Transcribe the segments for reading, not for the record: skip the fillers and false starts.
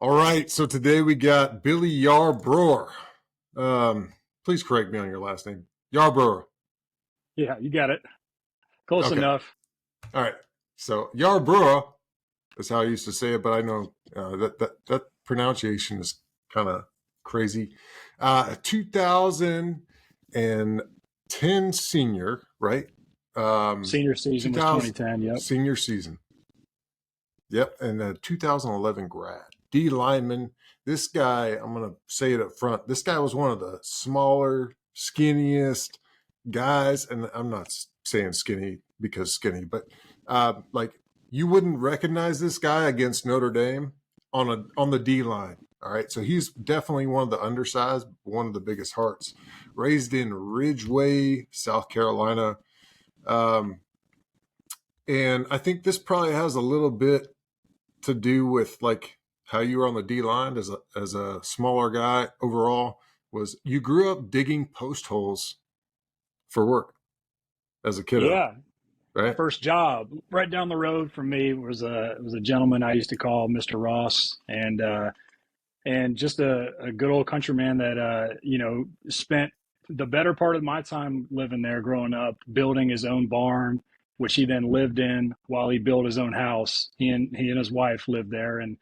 All right, so today we got Billy Yarborough. Please correct me on your last name. Yarborough. Yeah, you got it. Close Okay. enough. All right. So Yarborough is how I used to say it, but I know that pronunciation is kind of crazy. 2010 senior, right? Senior season was 2000 2010. Yep. senior season. Yep, and 2011 grad. D lineman. This guy, I'm going to say it up front. This guy was one of the smaller, skinniest guys, and I'm not saying skinny because skinny, but like you wouldn't recognize this guy against Notre Dame on the D line. All right, so he's definitely one of the undersized, one of the biggest hearts. Raised in Ridgeway, South Carolina, and I think this probably has a little bit to do with like how you were on the D line as a smaller guy overall. Was you grew up digging post holes for work as a kiddo, Yeah. right? First job right down the road from me was a gentleman I used to call Mr. Ross, and just a good old countryman that spent the better part of my time living there growing up, building his own barn, which he then lived in while he built his own house. He and his wife lived there, and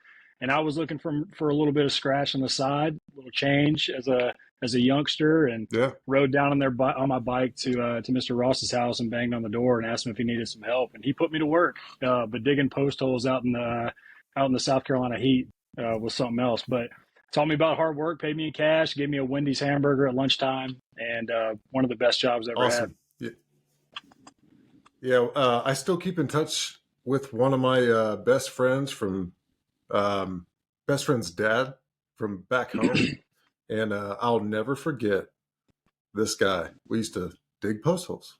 I was looking for a little bit of scratch on the side, a little change as a youngster, and Yeah, rode down on my bike to Mr. Ross's house and banged on the door and asked him if he needed some help, and he put me to work. But digging post holes out in the South Carolina heat was something else. But taught me about hard work, paid me in cash, gave me a Wendy's hamburger at lunchtime, and one of the best jobs I ever had. awesome. Yeah, yeah. I still keep in touch with one of my best friends from best friend's dad from back home, and I'll never forget this guy. We used to dig post holes,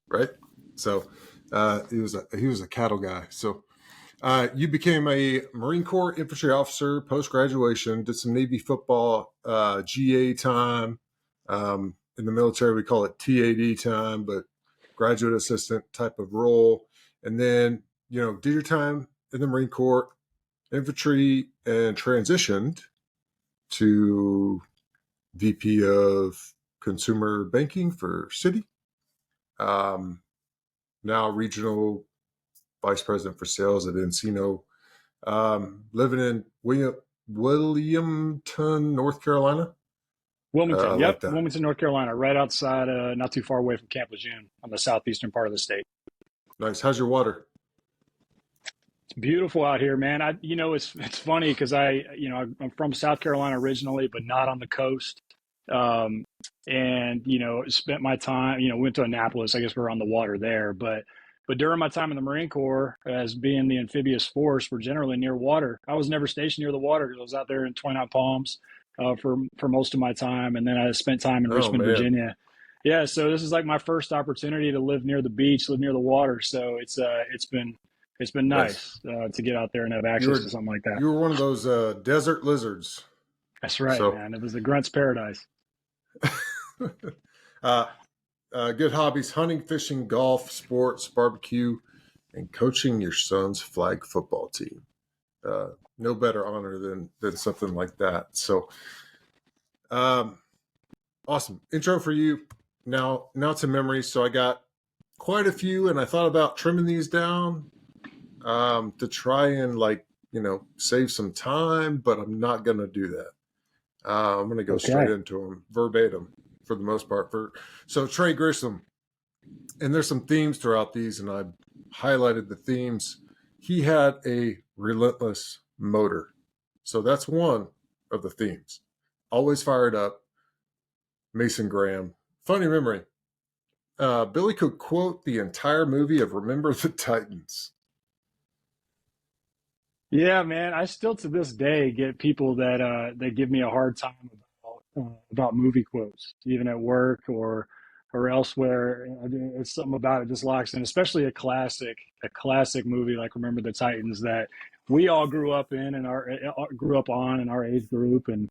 right? So he was a cattle guy. So you became a Marine Corps Infantry Officer post graduation. Did some Navy football, GA time. In the military, we call it TAD time, but graduate assistant type of role. And then did your time in the Marine Corps Infantry and transitioned to VP of Consumer Banking for Citi. Now regional vice president for sales at Encino. Living in Wilmington, North Carolina. I Wilmington, like yep, that. Wilmington, North Carolina, right outside, not too far away from Camp Lejeune on the southeastern part of the state. Nice. How's your water? It's beautiful out here, man. It's funny because I'm from South Carolina originally, but not on the coast. Um, and spent my time, went to Annapolis. I guess we're on the water there, but during my time in the Marine Corps, as being the amphibious force, we're generally near water. I was never stationed near the water because I was out there in 29 Palms for most of my time, and then I spent time in Oh Richmond, man. Virginia. Yeah, so this is like my first opportunity to live near the beach, live near the water. So it's been Nice. nice to get out there and have You access to were something like that. you were one of those desert lizards. That's right, So man. It was the grunt's paradise. uh, good hobbies: hunting, fishing, golf, sports, barbecue, and coaching your son's flag football team. No better honor than something like that. So, um, awesome intro for you. Now to memories. So I got quite a few, and I thought about trimming these down to try and save some time, but I'm not going to do that. I'm going to go straight Okay. into them verbatim for the most part. So Trey Grissom, and there's some themes throughout these, and I highlighted the themes. He had a relentless motor, so that's one of the themes. Always fired up. Mason Graham, funny memory. Billy could quote the entire movie of Remember the Titans. Yeah, man. I still to this day get people that give me a hard time about movie quotes, even at work or elsewhere. It's something about it just locks in, especially a classic movie like Remember the Titans that we all grew up in and grew up on in our age group, and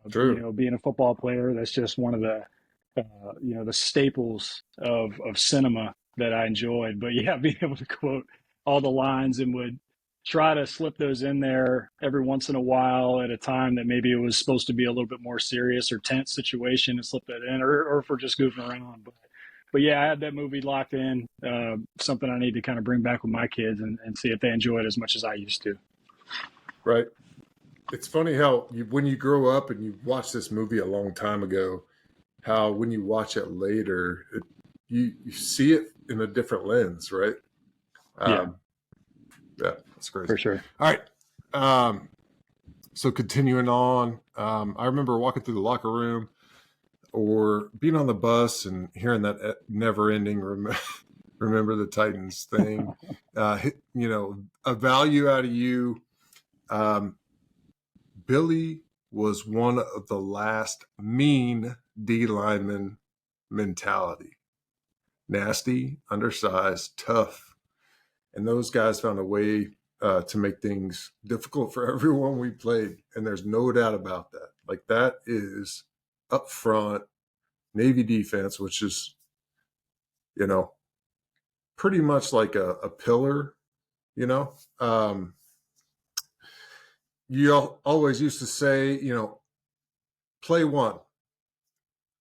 True. being a football player, that's just one of the staples of cinema that I enjoyed. But yeah, being able to quote all the lines and would try to slip those in there every once in a while at a time that maybe it was supposed to be a little bit more serious or tense situation, and slip that in, or if we're just goofing around. But yeah, I had that movie locked in. Something I need to kind of bring back with my kids and see if they enjoy it as much as I used to. Right. It's funny how when you grow up and you watch this movie a long time ago, how when you watch it later, you see it in a different lens, right? Yeah, Um, yeah, that's crazy. for sure. All right. So continuing on, I remember walking through the locker room or being on the bus and hearing that never-ending remember the Titans thing. A value out of you. Billy was one of the last mean D lineman mentality. Nasty, undersized, tough. And those guys found a way to make things difficult for everyone we played. And there's no doubt about that. Like, that is up front Navy defense, which is, pretty much like a pillar, you always used to say, play one.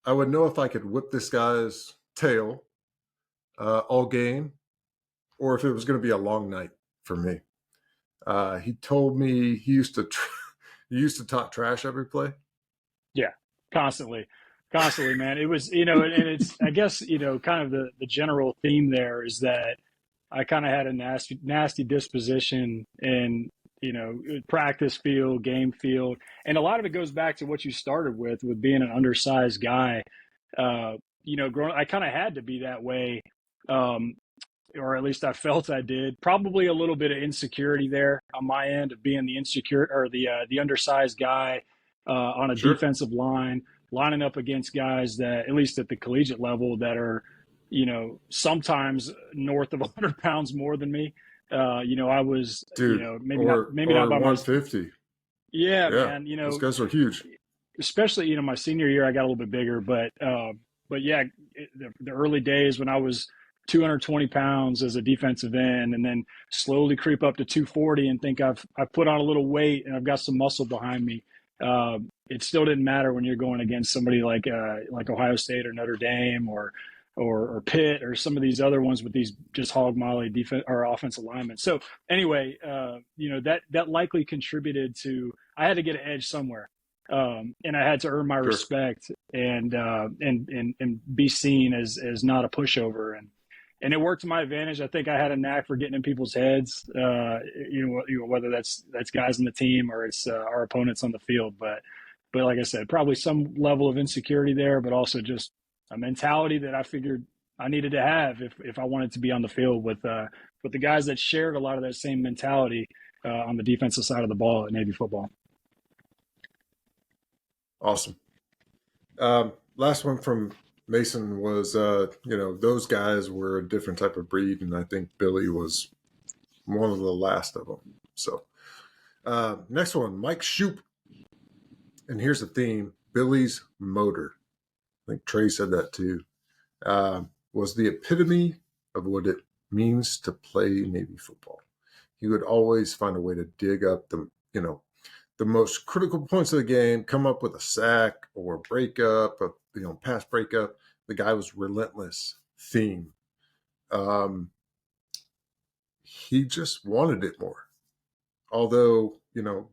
I would know if I could whip this guy's tail all game, or if it was going to be a long night for me. He told me he used to talk trash every play. Yeah, constantly, man. It was, and it's, I guess, kind of the general theme there is that I kind of had a nasty disposition in, practice field, game field. And a lot of it goes back to what you started with being an undersized guy. I kind of had to be that way. Or at least I felt I did. Probably a little bit of insecurity there on my end of being the insecure or the undersized guy on a Sure. defensive line, lining up against guys that, at least at the collegiate level, that are, sometimes north of 100 pounds more than me. I was, Dude, maybe or not by my, 150. yeah, Yeah, man, those guys are huge. especially, my senior year, I got a little bit bigger, but yeah, the early days when I was 220 pounds as a defensive end, and then slowly creep up to 240 and think I've put on a little weight and I've got some muscle behind me. It still didn't matter when you're going against somebody like Ohio State or Notre Dame or Pitt or some of these other ones with these just hog molly defense or offensive linemen. So anyway, that likely contributed to, I had to get an edge somewhere. And I had to earn my Sure. respect and be seen as not a pushover, and it worked to my advantage. I think I had a knack for getting in people's heads, whether that's guys on the team or it's our opponents on the field. But like I said, probably some level of insecurity there, but also just a mentality that I figured I needed to have if I wanted to be on the field with the guys that shared a lot of that same mentality on the defensive side of the ball at Navy football. Awesome. Last one from Mason was, those guys were a different type of breed, and I think Billy was one of the last of them. So, next one, Mike Shoop. And here's the theme: Billy's motor. I think Trey said that too. Was the epitome of what it means to play Navy football. He would always find a way to dig up the most critical points of the game, come up with a sack or breakup, pass breakup. The guy was relentless. Theme. He just wanted it more. Although,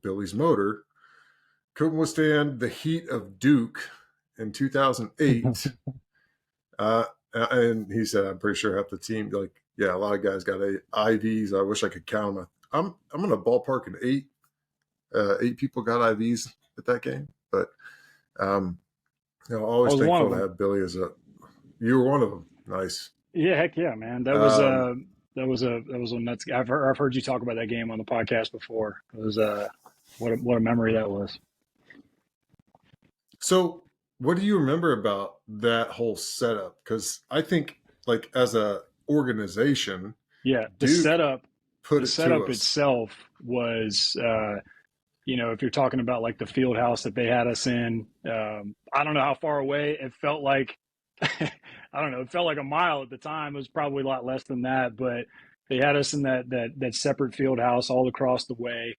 Billy's motor couldn't withstand the heat of Duke in 2008. And he said, I'm pretty sure half the team, a lot of guys got IVs. I wish I could count them. I'm going to ballpark an 8. 8 people got IVs at that game, but always thankful to have Billy as you were one of them. Nice. Yeah, heck yeah, man. That was a nuts. I've heard you talk about that game on the podcast before. It was what a memory that was. So, what do you remember about that whole setup? Because I think, as a organization, yeah, the setup itself was. If you're talking about like the field house that they had us in, I don't know how far away it felt like. I don't know. It felt like a mile at the time. It was probably a lot less than that, but They had us in that separate field house all across the way.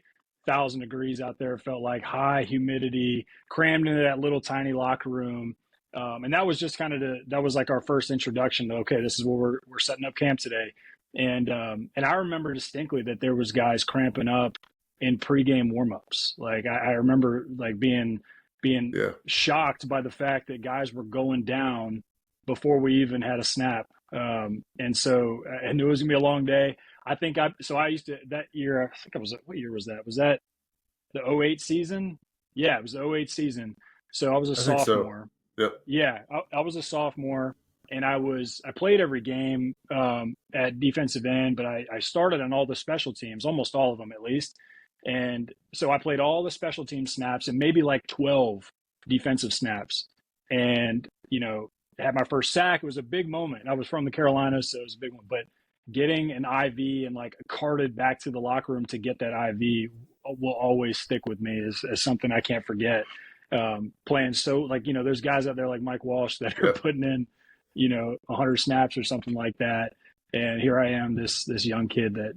1,000 degrees out there. It felt like high humidity, crammed into that little tiny locker room. And that was just kind of that was like our first introduction to, okay, this is where we're setting up camp today. And I remember distinctly that there was guys cramping up in pregame warmups. Like I remember like being Yeah. shocked by the fact that guys were going down before we even had a snap. And so I knew it was gonna be a long day. I used to, that year, I think I was, what year was that? Was that the '08 season? Yeah, it was the '08 season. So I was a I think so. sophomore. Yep. Yeah, I was a sophomore, and I played every game at defensive end, but I started on all the special teams, almost all of them at least. And so I played all the special team snaps and maybe like 12 defensive snaps. And, had my first sack. It was a big moment. I was from the Carolinas, so it was a big one. But getting an IV and like carted back to the locker room to get that IV will always stick with me as something I can't forget. Playing so, like, there's guys out there like Mike Walsh that are putting in, 100 snaps or something like that. And here I am, this young kid that,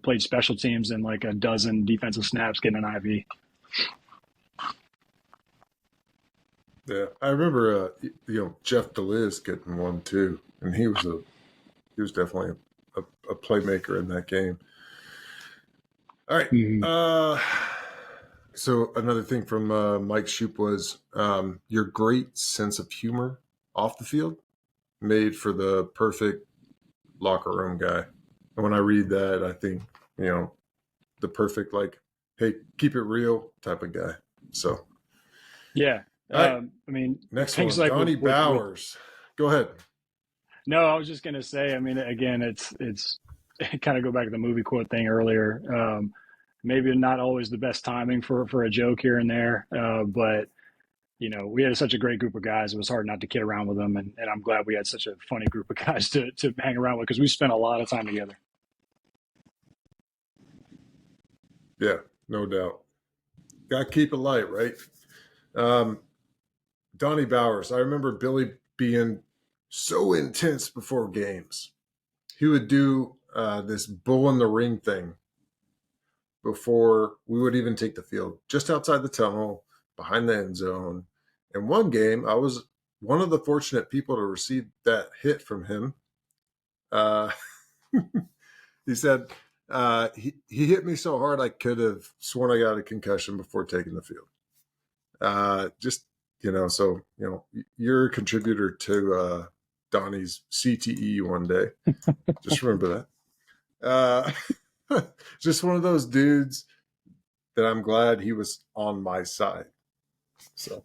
played special teams and like a dozen defensive snaps getting an IV. Yeah, I remember Jeff DeLiz getting one too, and he was definitely a playmaker in that game. All right. Mm-hmm. So another thing from Mike Shoup was your great sense of humor off the field made for the perfect locker room guy. And when I read that, I think the perfect, like, hey, keep it real type of guy. So yeah. Right. I mean, next things one, like Donnie Bowers. Go ahead. No, I was just gonna say. I mean, again, it's kind of go back to the movie quote thing earlier. Maybe not always the best timing for a joke here and there, but we had such a great group of guys. It was hard not to kid around with them, and I'm glad we had such a funny group of guys to hang around with because we spent a lot of time together. Yeah, no doubt. Got to keep it light, right? Donnie Bowers. I remember Billy being so intense before games. He would do this bull in the ring thing before we would even take the field, just outside the tunnel, behind the end zone. In one game, I was one of the fortunate people to receive that hit from him. He said he hit me so hard I could have sworn I got a concussion before taking the field. So you're a contributor to Donnie's CTE one day. Just remember that. Just one of those dudes that I'm glad he was on my side. So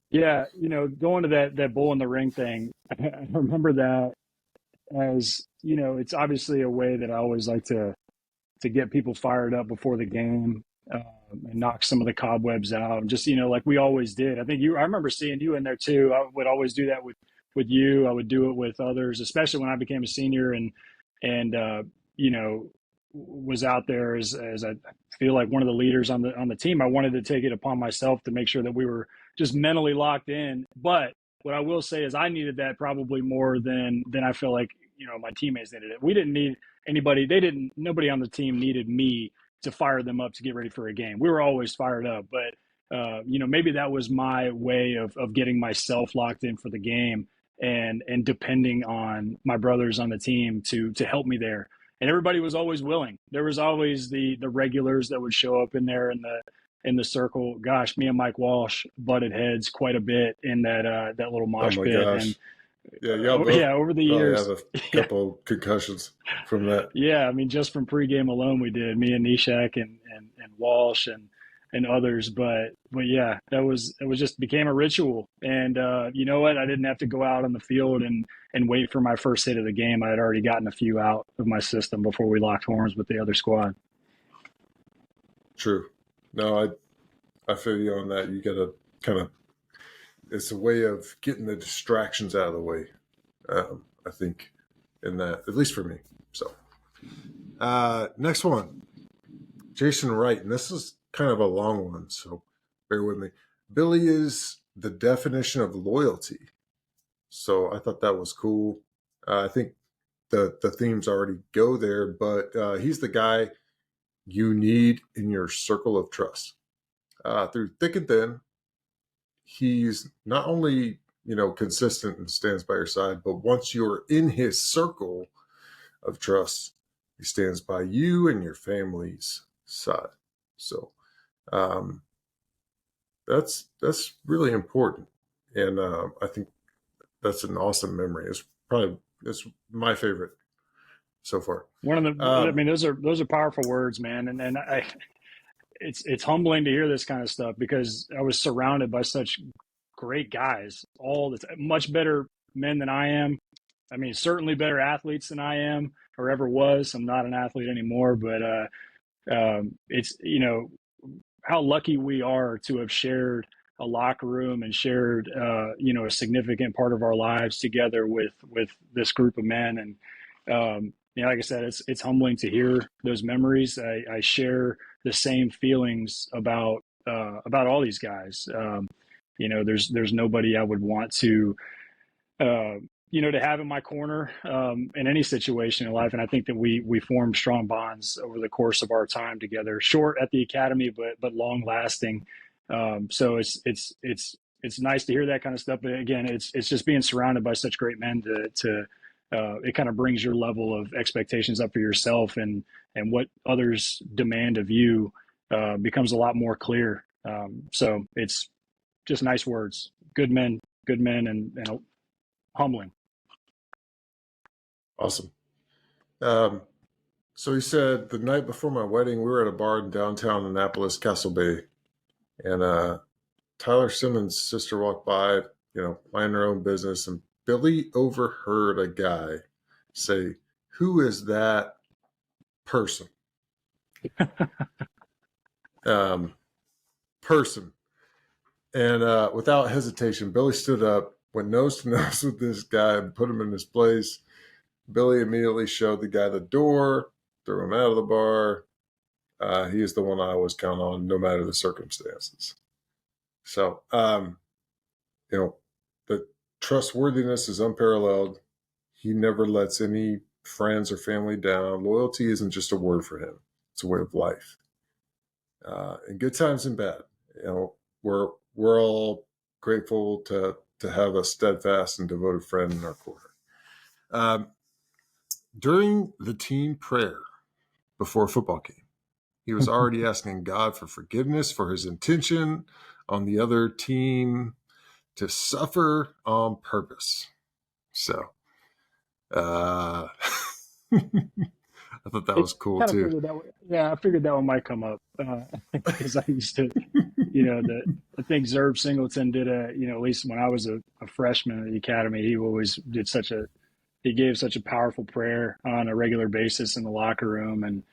Yeah, going to that bull in the ring thing, I remember that as it's obviously a way that I always like to get people fired up before the game, and knock some of the cobwebs out. And just like we always did. I remember seeing you in there too. I would always do that with you. I would do it with others, especially when I became a senior and was out there as I feel like one of the leaders on the team. I wanted to take it upon myself to make sure that we were just mentally locked in. But what I will say is I needed that probably more than I feel like my teammates needed it. We didn't need anybody. Nobody on the team needed me to fire them up to get ready for a game. We were always fired up, but maybe that was my way of getting myself locked in for the game and depending on my brothers on the team to help me there. And everybody was always willing. There was always the regulars that would show up in there in the circle. Gosh, me and Mike Walsh butted heads quite a bit in that little mosh pit. Gosh. And Yeah, over the probably years, have a couple concussions from that. Yeah, I mean, just from pregame alone, we did. Me and Nishak and Walsh and others. But yeah, it was just became a ritual. And you know what? I didn't have to go out on the field and wait for my first hit of the game. I had already gotten a few out of my system before we locked horns with the other squad. True. No, I feel you on that. You got to kind of, it's a way of getting the distractions out of the way. I think in that, at least for me. So next one, Jason Wright. And this is kind of a long one, so bear with me. Billy is the definition of loyalty. So I thought that was cool. I think the themes already go there, but he's the guy you need in your circle of trust. Through thick and thin, he's not only, consistent and stands by your side, but once you're in his circle of trust, he stands by you and your family's side. So that's really important, and I think that's an awesome memory. It's my favorite so far. One of the, I mean, those are powerful words, man, and it's humbling to hear this kind of stuff because I was surrounded by such great guys, all the much better men than I am. I mean, certainly better athletes than I am or ever was. I'm not an athlete anymore, but it's, how lucky we are to have shared a locker room and shared, a significant part of our lives together with this group of men. And, like I said, it's humbling to hear those memories. I share the same feelings about all these guys. There's nobody I would want to, to have in my corner in any situation in life. And I think that we formed strong bonds over the course of our time together, short at the academy, but long lasting. So it's nice to hear that kind of stuff. But again, it's just being surrounded by such great men to it kind of brings your level of expectations up for yourself, and what others demand of you becomes a lot more clear. So it's just nice words, good men, and humbling. Awesome. So he said the night before my wedding, we were at a bar in downtown Annapolis, Castle Bay, and Tyler Simmons' sister walked by, minding her own business, and Billy overheard a guy say, "Who is that person?" Person. And without hesitation, Billy stood up, went nose to nose with this guy, and put him in his place. Billy immediately showed the guy the door, threw him out of the bar. He is the one I always count on, no matter the circumstances. So, the trustworthiness is unparalleled. He never lets any friends or family down. Loyalty isn't just a word for him; it's a way of life. In good times and bad, we're all grateful to have a steadfast and devoted friend in our corner. During the team prayer before a football game, he was already asking God for forgiveness for his intention on the other team to suffer on purpose. So, I thought that was cool too. I figured that one might come up because I used to, I think Zerb Singleton did at least when I was a freshman at the academy, he gave such a powerful prayer on a regular basis in the locker room. And,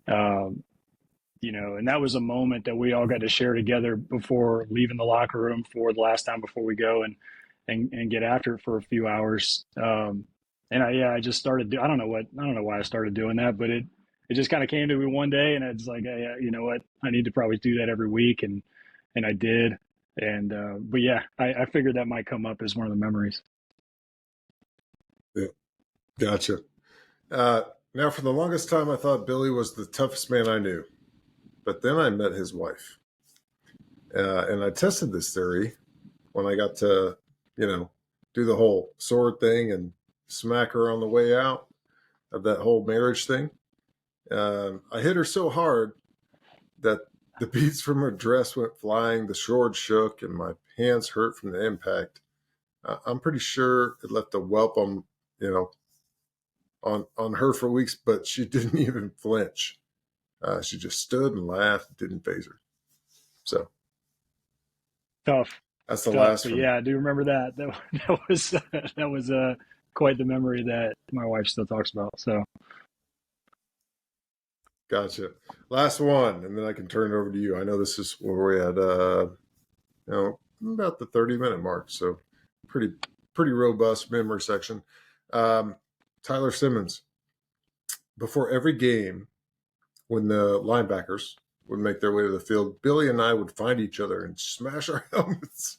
and that was a moment that we all got to share together before leaving the locker room for the last time before we go and get after it for a few hours. And I just started. I don't know why I started doing that, but it just kind of came to me one day, and it's like, hey, you know what? I need to probably do that every week, and I did. And but yeah, I figured that might come up as one of the memories. Yeah, gotcha. Now, for the longest time, I thought Billy was the toughest man I knew, but then I met his wife, and I tested this theory when I got to, do the whole sword thing and smack her on the way out of that whole marriage thing. I hit her so hard that the beads from her dress went flying, the sword shook, and my hands hurt from the impact. I'm pretty sure it left a whelp on her for weeks, but she didn't even flinch. She just stood and laughed. It didn't faze her. So tough. That's the last one. Yeah, I do remember that. That was quite the memory that my wife still talks about. So, gotcha. Last one, and then I can turn it over to you. I know this is where we're at, about the 30-minute mark. So, pretty robust memory section. Tyler Simmons. Before every game, when the linebackers would make their way to the field, Billy and I would find each other and smash our helmets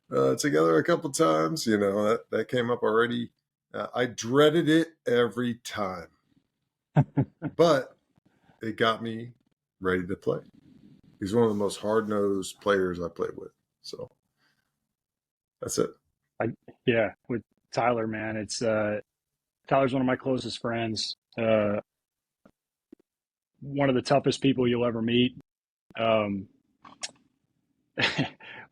together a couple times. That came up already. I dreaded it every time, but it got me ready to play. He's one of the most hard-nosed players I played with. So that's it. I, yeah, with Tyler, man, it's Tyler's one of my closest friends. One of the toughest people you'll ever meet. Um,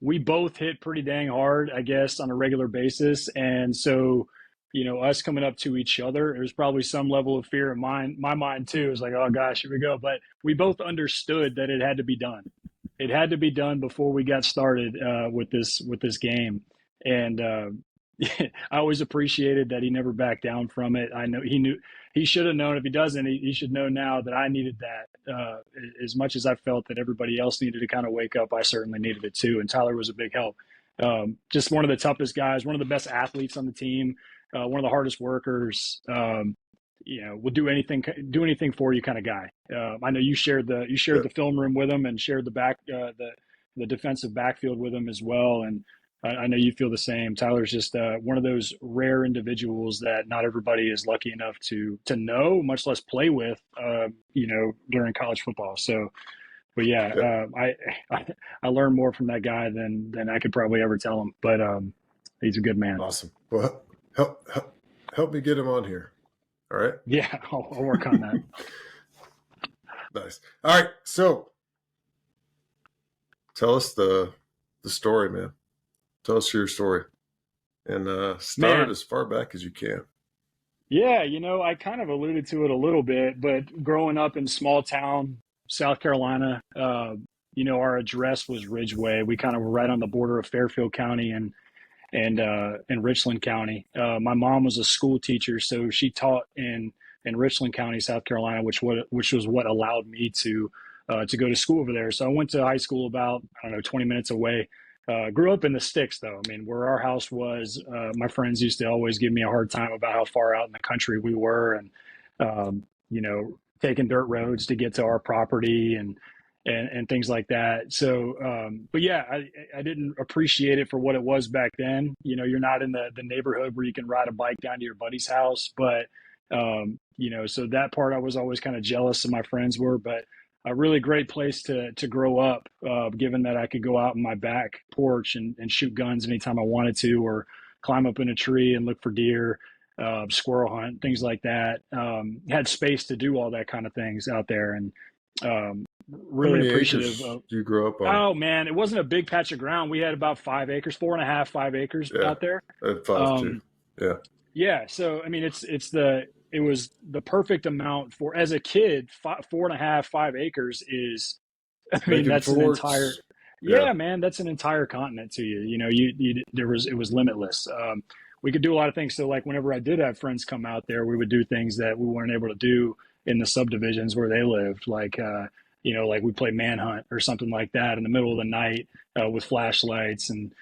we both hit pretty dang hard, I guess, on a regular basis. And so, us coming up to each other, there's probably some level of fear in my mind too. It's like, oh gosh, here we go. But we both understood that it had to be done. It had to be done before we got started with this game. And I always appreciated that he never backed down from it. I know he should have known. If he doesn't, he should know now that I needed that as much as I felt that everybody else needed to kind of wake up. I certainly needed it too, and Tyler was a big help. Just one of the toughest guys, one of the best athletes on the team, one of the hardest workers. Will do anything for you kind of guy. I know you shared the film room with him and shared the defensive backfield with him as well, and I know you feel the same. Tyler's just one of those rare individuals that not everybody is lucky enough to know, much less play with, during college football. So, but yeah, Yeah. I learned more from that guy than I could probably ever tell him. But he's a good man. Awesome. Well, help me get him on here. All right. Yeah, I'll work on that. Nice. All right. So tell us the story, man. Tell us your story, and start Man, as far back as you can. yeah, I kind of alluded to it a little bit, but growing up in small town South Carolina, our address was Ridgeway. We kind of were right on the border of Fairfield County and Richland County. My mom was a school teacher, so she taught in Richland County, South Carolina, which was what allowed me to go to school over there. So I went to high school about, I don't know, 20 minutes away. Grew up in the sticks, though. I mean, where our house was, my friends used to always give me a hard time about how far out in the country we were, and taking dirt roads to get to our property and things like that. So, but yeah, I didn't appreciate it for what it was back then. You're not in the neighborhood where you can ride a bike down to your buddy's house, but so that part I was always kind of jealous of my friends were, but a really great place to grow up, given that I could go out on my back porch and shoot guns anytime I wanted to, or climb up in a tree and look for deer, squirrel hunt, things like that. Had space to do all that kind of things out there, and How really many appreciative acres of. do you grow up on? Oh man, it wasn't a big patch of ground. We had about 5 acres, 4.5, 5 acres Yeah, out there. I had five too. Um, Yeah, yeah, so I mean, it was the perfect amount for as a kid. 4.5, 5 acres is, I mean, making that's an entire. forts. Yeah, Yeah, man, that's an entire continent to you. It was limitless. We could do a lot of things. So like whenever I did have friends come out there, we would do things that we weren't able to do in the subdivisions where they lived. Like we play manhunt or something like that in the middle of the night with flashlights and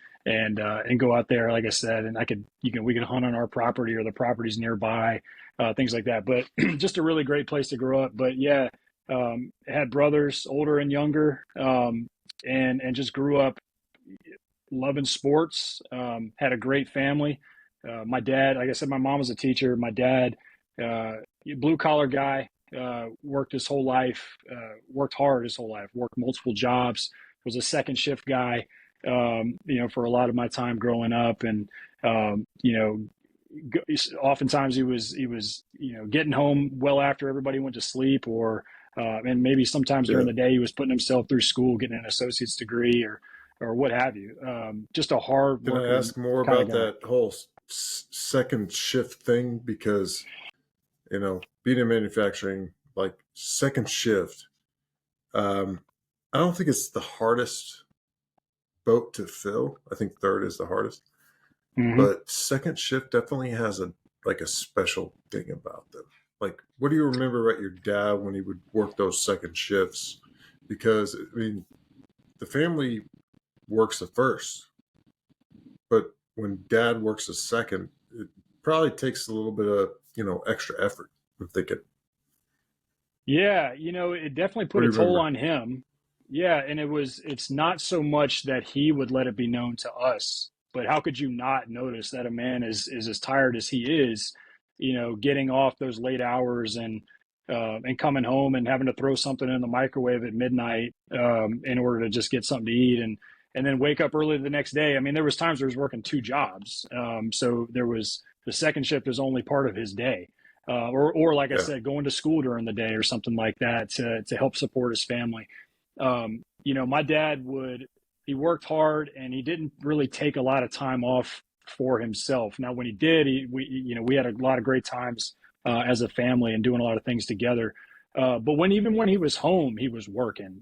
go out there, like I said, and we could hunt on our property or the properties nearby, things like that. But just a really great place to grow up. But yeah, had brothers, older and younger, and just grew up loving sports. Had a great family. My dad, like I said, my mom was a teacher. My dad, blue collar guy, worked his whole life, worked hard his whole life, worked multiple jobs, was a second shift guy, for a lot of my time growing up. And, oftentimes he was, getting home well after everybody went to sleep, and maybe sometimes yeah. during the day he was putting himself through school, getting an associate's degree or what have you. Just a hard Can I working ask more kind of about guy. that whole second shift thing? Because being in manufacturing, like second shift, I don't think it's the hardest boat to fill. I think third is the hardest, Hmm. but second shift definitely has a special thing about them. Like, what do you remember about your dad when he would work those second shifts? Because I mean, the family works the first, but when dad works the second, it probably takes a little bit of extra effort. I'm thinking, Yeah, it definitely what put do a you toll remember? on him. Yeah, and it's not so much that he would let it be known to us. but how could you not notice that a man is as tired as he is, getting off those late hours and coming home and having to throw something in the microwave at midnight in order to just get something to eat and then wake up early the next day. I mean, there was times where he was working two jobs. So there was the second shift was only part of his day. Or like I said, going to school during the day or something like that to help support his family. My dad he worked hard and he didn't really take a lot of time off for himself. Now, when he did, we had a lot of great times as a family and doing a lot of things together. But even when he was home, he was working.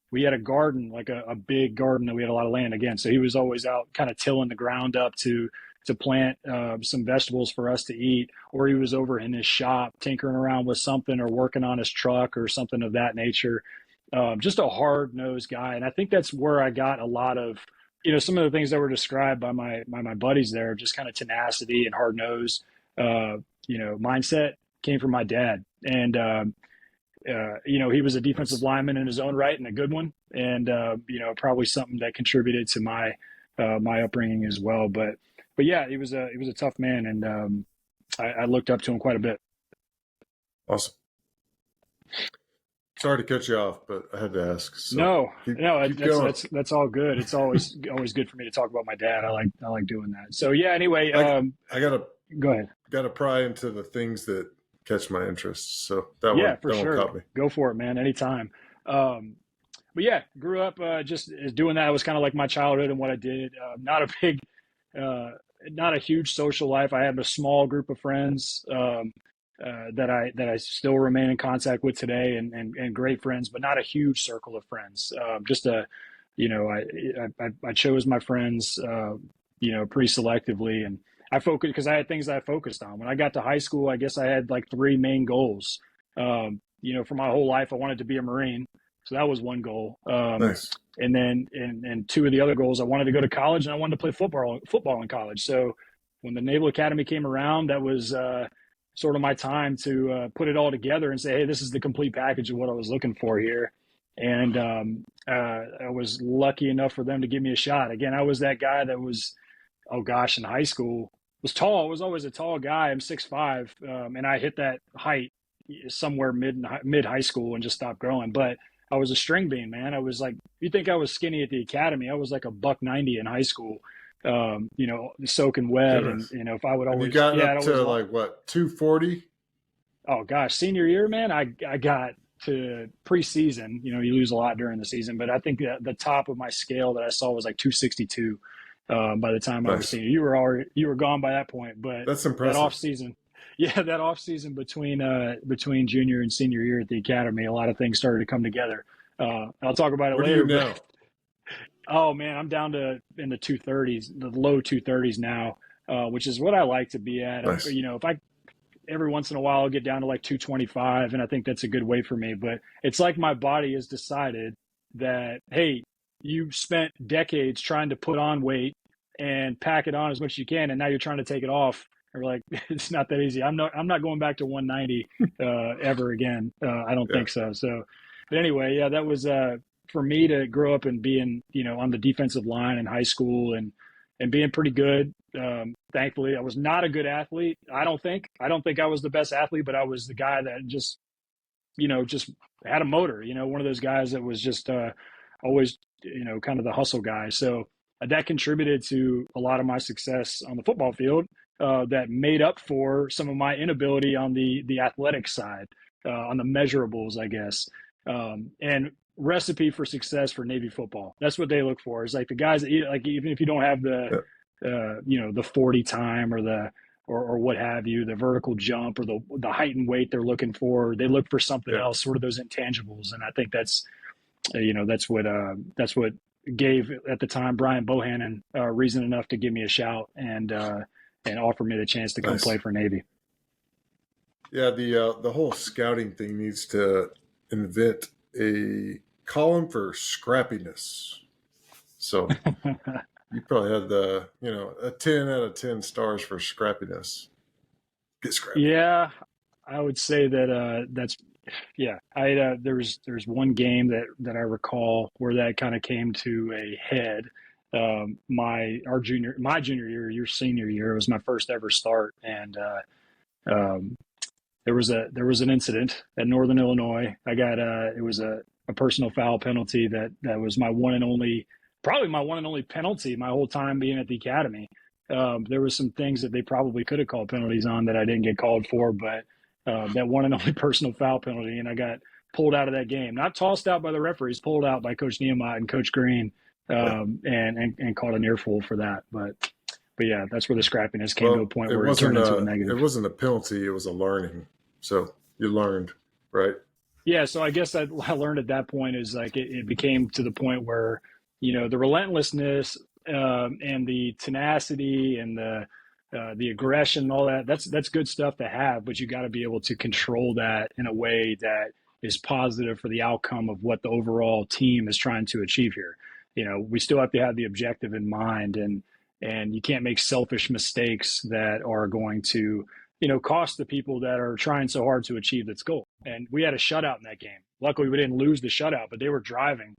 We had a garden, like a big garden, and we had a lot of land again. So he was always out kind of tilling the ground up to plant some vegetables for us to eat, or he was over in his shop tinkering around with something or working on his truck or something of that nature. Just a hard-nosed guy. And I think that's where I got a lot of, some of the things that were described by my buddies there, just kind of tenacity and hard-nosed, mindset came from my dad. And, he was a defensive lineman in his own right and a good one. And, probably something that contributed to my upbringing as well. But yeah, he was a tough man, and I looked up to him quite a bit. Awesome. Sorry to cut you off, but I had to ask. So no, that's all good. It's always good for me to talk about my dad. I like doing that. So yeah. Anyway, I gotta go ahead. Gotta pry into the things that catch my interest. So that sure. caught me. Go for it, man. Anytime. But yeah, grew up just doing that. It was kind of like my childhood and what I did. Not a huge social life. I have a small group of friends that I still remain in contact with today, and great friends, but not a huge circle of friends. I chose my friends, pretty selectively, and I focused because I had things that I focused on. When I got to high school, I guess I had like three main goals. For my whole life, I wanted to be a Marine. So that was one goal. Nice. And then, and two of the other goals, I wanted to go to college and I wanted to play football in college. So when the Naval Academy came around, that was sort of my time to put it all together and say, hey, this is the complete package of what I was looking for here. And I was lucky enough for them to give me a shot. Again, I was that guy that was, in high school, was tall. I was always a tall guy. I'm 6'5", and I hit that height somewhere mid high school and just stopped growing. But I was a string bean, man. I was like, you think I was skinny at the academy? I was like a $190 in high school, soaking wet. Goodness. And, if I would always, and you got up to like what, 240? Oh gosh. Senior year, man, I got to preseason, you lose a lot during the season, but I think that the top of my scale that I saw was like 262, by the time I was senior. You were gone by that point, but that's impressive. That off season. Yeah, that off season between junior and senior year at the academy, a lot of things started to come together. I'll talk about it later. Where are you now? Oh man, I'm down to in the 230s, the low 230s now, which is what I like to be at. Nice. If I every once in a while I'll get down to like 225, and I think that's a good weight for me. But it's like my body has decided that, hey, you spent decades trying to put on weight and pack it on as much as you can, and now you're trying to take it off. Or like, it's not that easy. I'm not going back to 190 ever again. I don't think so. So, but anyway, yeah, that was for me to grow up and being, on the defensive line in high school and being pretty good. Thankfully, I was not a good athlete. I don't think I was the best athlete, but I was the guy that just had a motor. One of those guys that was just always, kind of the hustle guy. So that contributed to a lot of my success on the football field. That made up for some of my inability on the athletic side, on the measurables, I guess. And recipe for success for Navy football. That's what they look for. Is like the guys that like, even if you don't have the 40 time or what have you, the vertical jump or the height and weight they're looking for, they look for something else, sort of those intangibles. And I think that's what gave at the time Brian Bohannon reason enough to give me a shout and offer me the chance to come play for Navy. Yeah, the whole scouting thing needs to invent a column for scrappiness. So you probably had a 10 out of 10 stars for scrappiness. Get scrappy. Yeah, I would say that there's one game that I recall where that kind of came to a head. my junior year, your senior year. It was my first ever start, and um, there was an incident at Northern Illinois. I got it was a personal foul penalty that was my one and only, probably my one and only penalty my whole time being at the academy. There was some things that they probably could have called penalties on that I didn't get called for, but that one and only personal foul penalty, and I got pulled out of that game. Not tossed out by the referees, pulled out by Coach Nehemiah and Coach Green, and caught an earful for that. But yeah, that's where the scrappiness came to a point where it turned into a negative. It wasn't a penalty; it was a learning. So you learned, right? Yeah, so I guess I learned at that point is like it became to the point where, the relentlessness, and the tenacity and the aggression and all that, that's good stuff to have, but you got to be able to control that in a way that is positive for the outcome of what the overall team is trying to achieve here. We still have to have the objective in mind, and you can't make selfish mistakes that are going to cost the people that are trying so hard to achieve this goal. And we had a shutout in that game. Luckily, we didn't lose the shutout, but they were driving,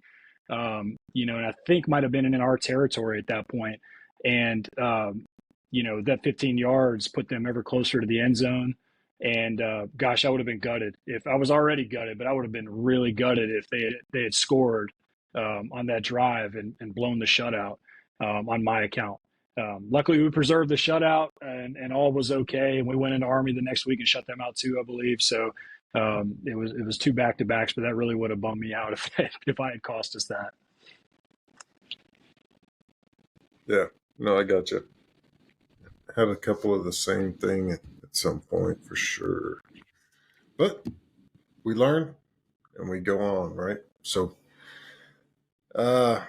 and I think might have been in our territory at that point. And, that 15 yards put them ever closer to the end zone. And gosh, I would have been gutted if I was already gutted, but I would have been really gutted if they had scored on that drive and blown the shutout on my account. Luckily, we preserved the shutout, and all was okay. And we went into Army the next week and shut them out too, I believe. So it was two back-to-backs, but that really would have bummed me out if I had cost us that. Yeah, no, I got you. Had a couple of the same thing at some point for sure, but we learn and we go on, right? So, all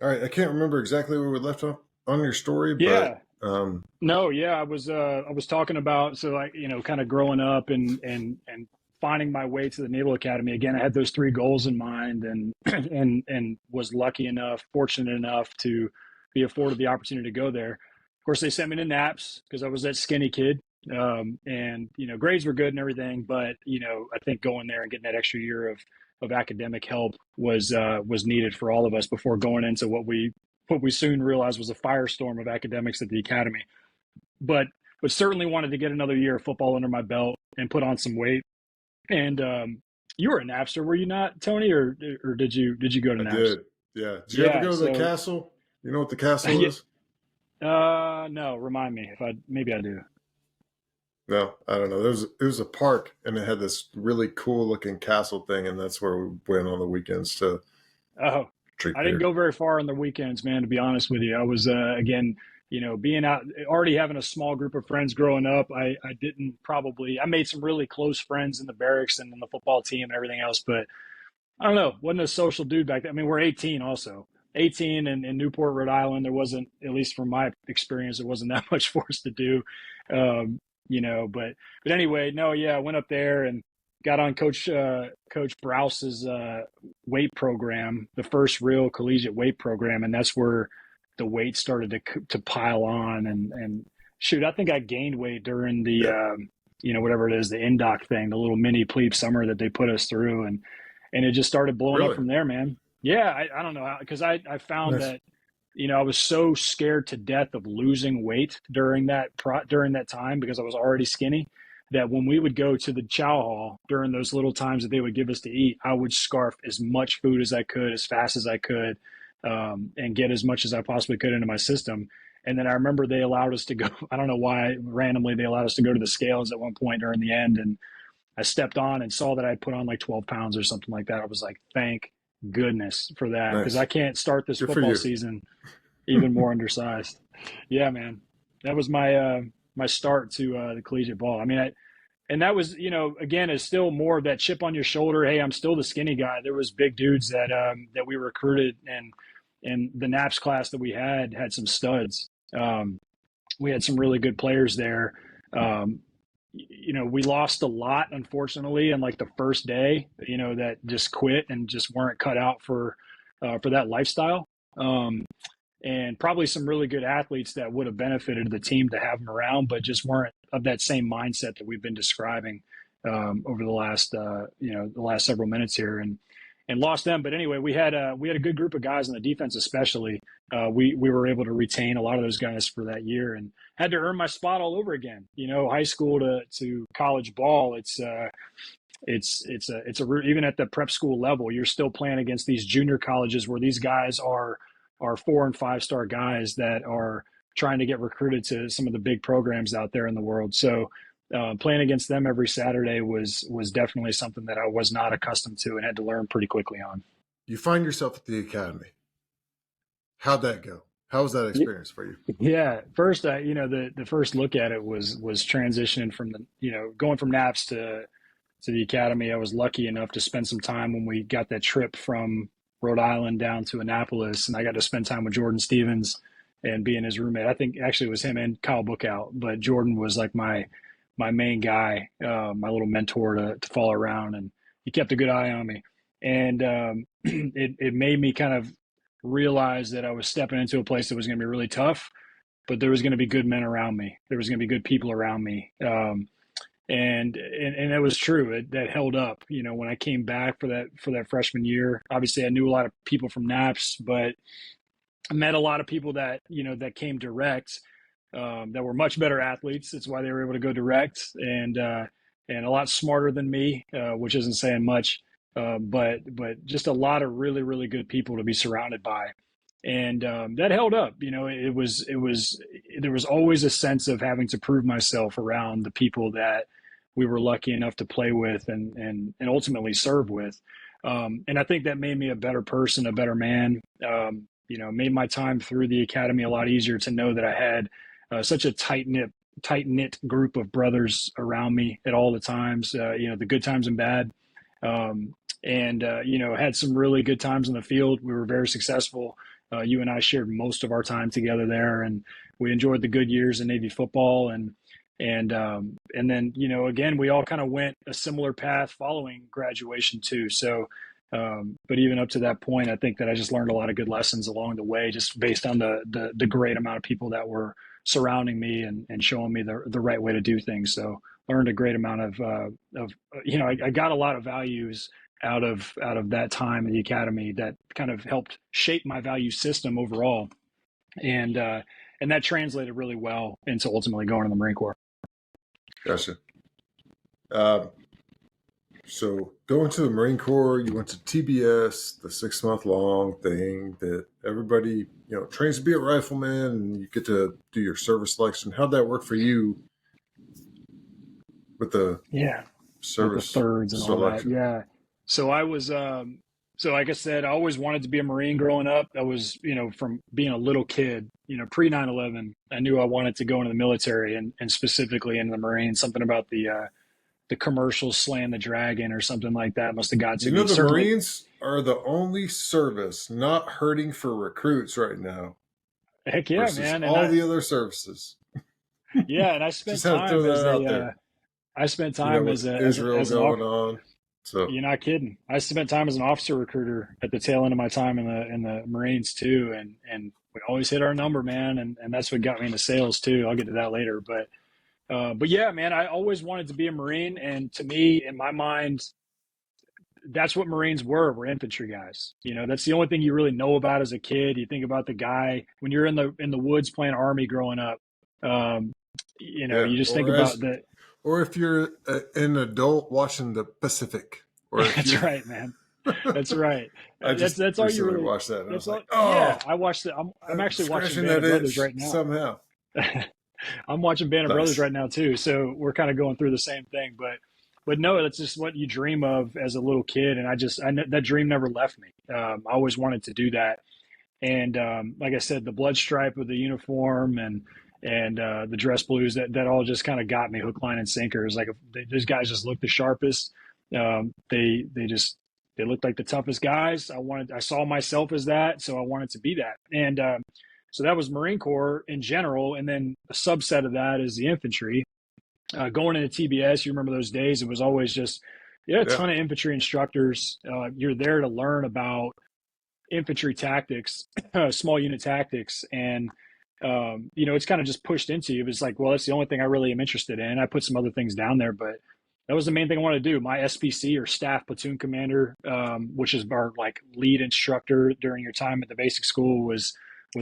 right, I can't remember exactly where we left off on your story, Yeah. but No, yeah, I was talking about, so like, kind of growing up and finding my way to the Naval Academy. Again, I had those three goals in mind, and and was lucky enough, fortunate enough to be afforded the opportunity to go there. Of course, they sent me to Naps because I was that skinny kid. And grades were good and everything, but I think going there and getting that extra year of academic help was needed for all of us before going into what we soon realized was a firestorm of academics at the academy. But certainly wanted to get another year of football under my belt and put on some weight. And you were a Napster, were you not, Tony, or did you go to I Naps? did. Yeah. Did you ever go to the castle? You know what the castle is? No, remind me maybe I do. No, I don't know. It was a park, and it had this really cool looking castle thing, and that's where we went on the weekends to drink I didn't go very far on the weekends, man, to be honest with you. I was again, being out, already having a small group of friends growing up. I made some really close friends in the barracks and in the football team and everything else, but I don't know, wasn't a social dude back then. I mean, we're 18 also. 18 in Newport, Rhode Island, there wasn't, at least from my experience, there wasn't that much for us to do. But anyway, no, yeah, I went up there and got on Coach Brouse's weight program, the first real collegiate weight program, and that's where the weight started to pile on. And shoot, I think I gained weight during the whatever it is, the NDOC thing, the little mini plebe summer that they put us through, and it just started blowing up from there, man. Yeah, I don't know, because I found that I was so scared to death of losing weight during that time, because I was already skinny, that when we would go to the chow hall during those little times that they would give us to eat, I would scarf as much food as I could, as fast as I could, and get as much as I possibly could into my system. And then I remember they allowed us to go, I don't know why, randomly they allowed us to go to the scales at one point during the end. And I stepped on and saw that I put on like 12 pounds or something like that. I was like, thank goodness for that, because I can't start this football season even more undersized. Yeah, man, that was my my start to the collegiate ball. I mean, and that was, again, is still more of that chip on your shoulder. Hey, I'm still the skinny guy. There was big dudes that we recruited, and the Naps class that we had some studs. We had some really good players there. We lost a lot, unfortunately, in like the first day, that just quit and just weren't cut out for that lifestyle. And probably some really good athletes that would have benefited the team to have them around, but just weren't of that same mindset that we've been describing over the last several minutes here. and lost them. But anyway, we had a good group of guys on the defense, especially. We were able to retain a lot of those guys for that year, and had to earn my spot all over again. High school to college ball, even at the prep school level, you're still playing against these junior colleges where these guys are 4 and 5 star guys that are trying to get recruited to some of the big programs out there in the world. So playing against them every Saturday was definitely something that I was not accustomed to and had to learn pretty quickly on. You find yourself at the academy. How'd that go? How was that experience for you? Yeah, first, the first look at it was transitioning from going from Naps to the academy. I was lucky enough to spend some time when we got that trip from Rhode Island down to Annapolis, and I got to spend time with Jordan Stevens and being his roommate. I think actually it was him and Kyle Bookout, but Jordan was like my main guy, my little mentor to follow around, and he kept a good eye on me. And it made me kind of realize that I was stepping into a place that was going to be really tough, but there was going to be good men around me. There was going to be good people around me. And that was true. That held up. When I came back for that freshman year, obviously I knew a lot of people from Naps, but I met a lot of people that came direct, that were much better athletes. That's why they were able to go direct, and a lot smarter than me, which isn't saying much. But just a lot of really, really good people to be surrounded by. And that held up. There was always a sense of having to prove myself around the people that we were lucky enough to play with and ultimately serve with. And I think that made me a better person, a better man. Made my time through the academy a lot easier to know that I had such a tight knit group of brothers around me at all the times, the good times and bad. Had some really good times in the field. We were very successful. You and I shared most of our time together there, and we enjoyed the good years in Navy football. And then, again, we all kind of went a similar path following graduation too. So, but even up to that point, I think that I just learned a lot of good lessons along the way, just based on the great amount of people that were surrounding me and showing me the right way to do things. So learned a great amount of I got a lot of values out of that time in the academy that kind of helped shape my value system overall. And that translated really well into ultimately going to the Marine Corps. Gotcha. So going to the Marine Corps, you went to TBS, the 6-month long thing that everybody, trains to be a rifleman, and you get to do your service selection. How'd that work for you with the service with the thirds and selection? all that? Yeah. So I was, so like I said, I always wanted to be a Marine growing up. I was, from being a little kid, pre 9/11, I knew I wanted to go into the military and specifically into the Marines. Something about the commercials slaying the dragon or something like that must have got to me. The Marines are the only service not hurting for recruits right now. Heck yeah, man. And all the other services. Yeah, and I spent time as Israel as going on. So you're not kidding. I spent time as an officer recruiter at the tail end of my time in the Marines too, and we always hit our number, man, and that's what got me into sales too. I'll get to that later, but yeah, man, I always wanted to be a Marine, and to me, in my mind, that's what Marines were. We're infantry guys. That's the only thing you really know about as a kid. You think about the guy when you're in the woods playing Army growing up. You just think about the. Or if you're an adult watching the Pacific. That's right, man. That's right. That's all you really watched that. And I was like, yeah, I watched it. I'm actually watching Band of Brothers right now. Somehow. I'm watching Band of Brothers right now too. So we're kind of going through the same thing, but no, that's just what you dream of as a little kid. And that dream never left me. I always wanted to do that. And like I said, the blood stripe of the uniform and the dress blues, that all just kind of got me hook, line, and sinker. It's like those guys just look the sharpest. They looked like the toughest guys. I saw myself as that, so I wanted to be that. And so that was Marine Corps in general, and then a subset of that is the infantry. Going into TBS, you remember those days? It was always just a ton of infantry instructors. You're there to learn about infantry tactics, small unit tactics, and it's kind of just pushed into you. It's like, well, that's the only thing I really am interested in. I put some other things down there, but that was the main thing I wanted to do. My SPC, or staff platoon commander, which is our like lead instructor during your time at the basic school, was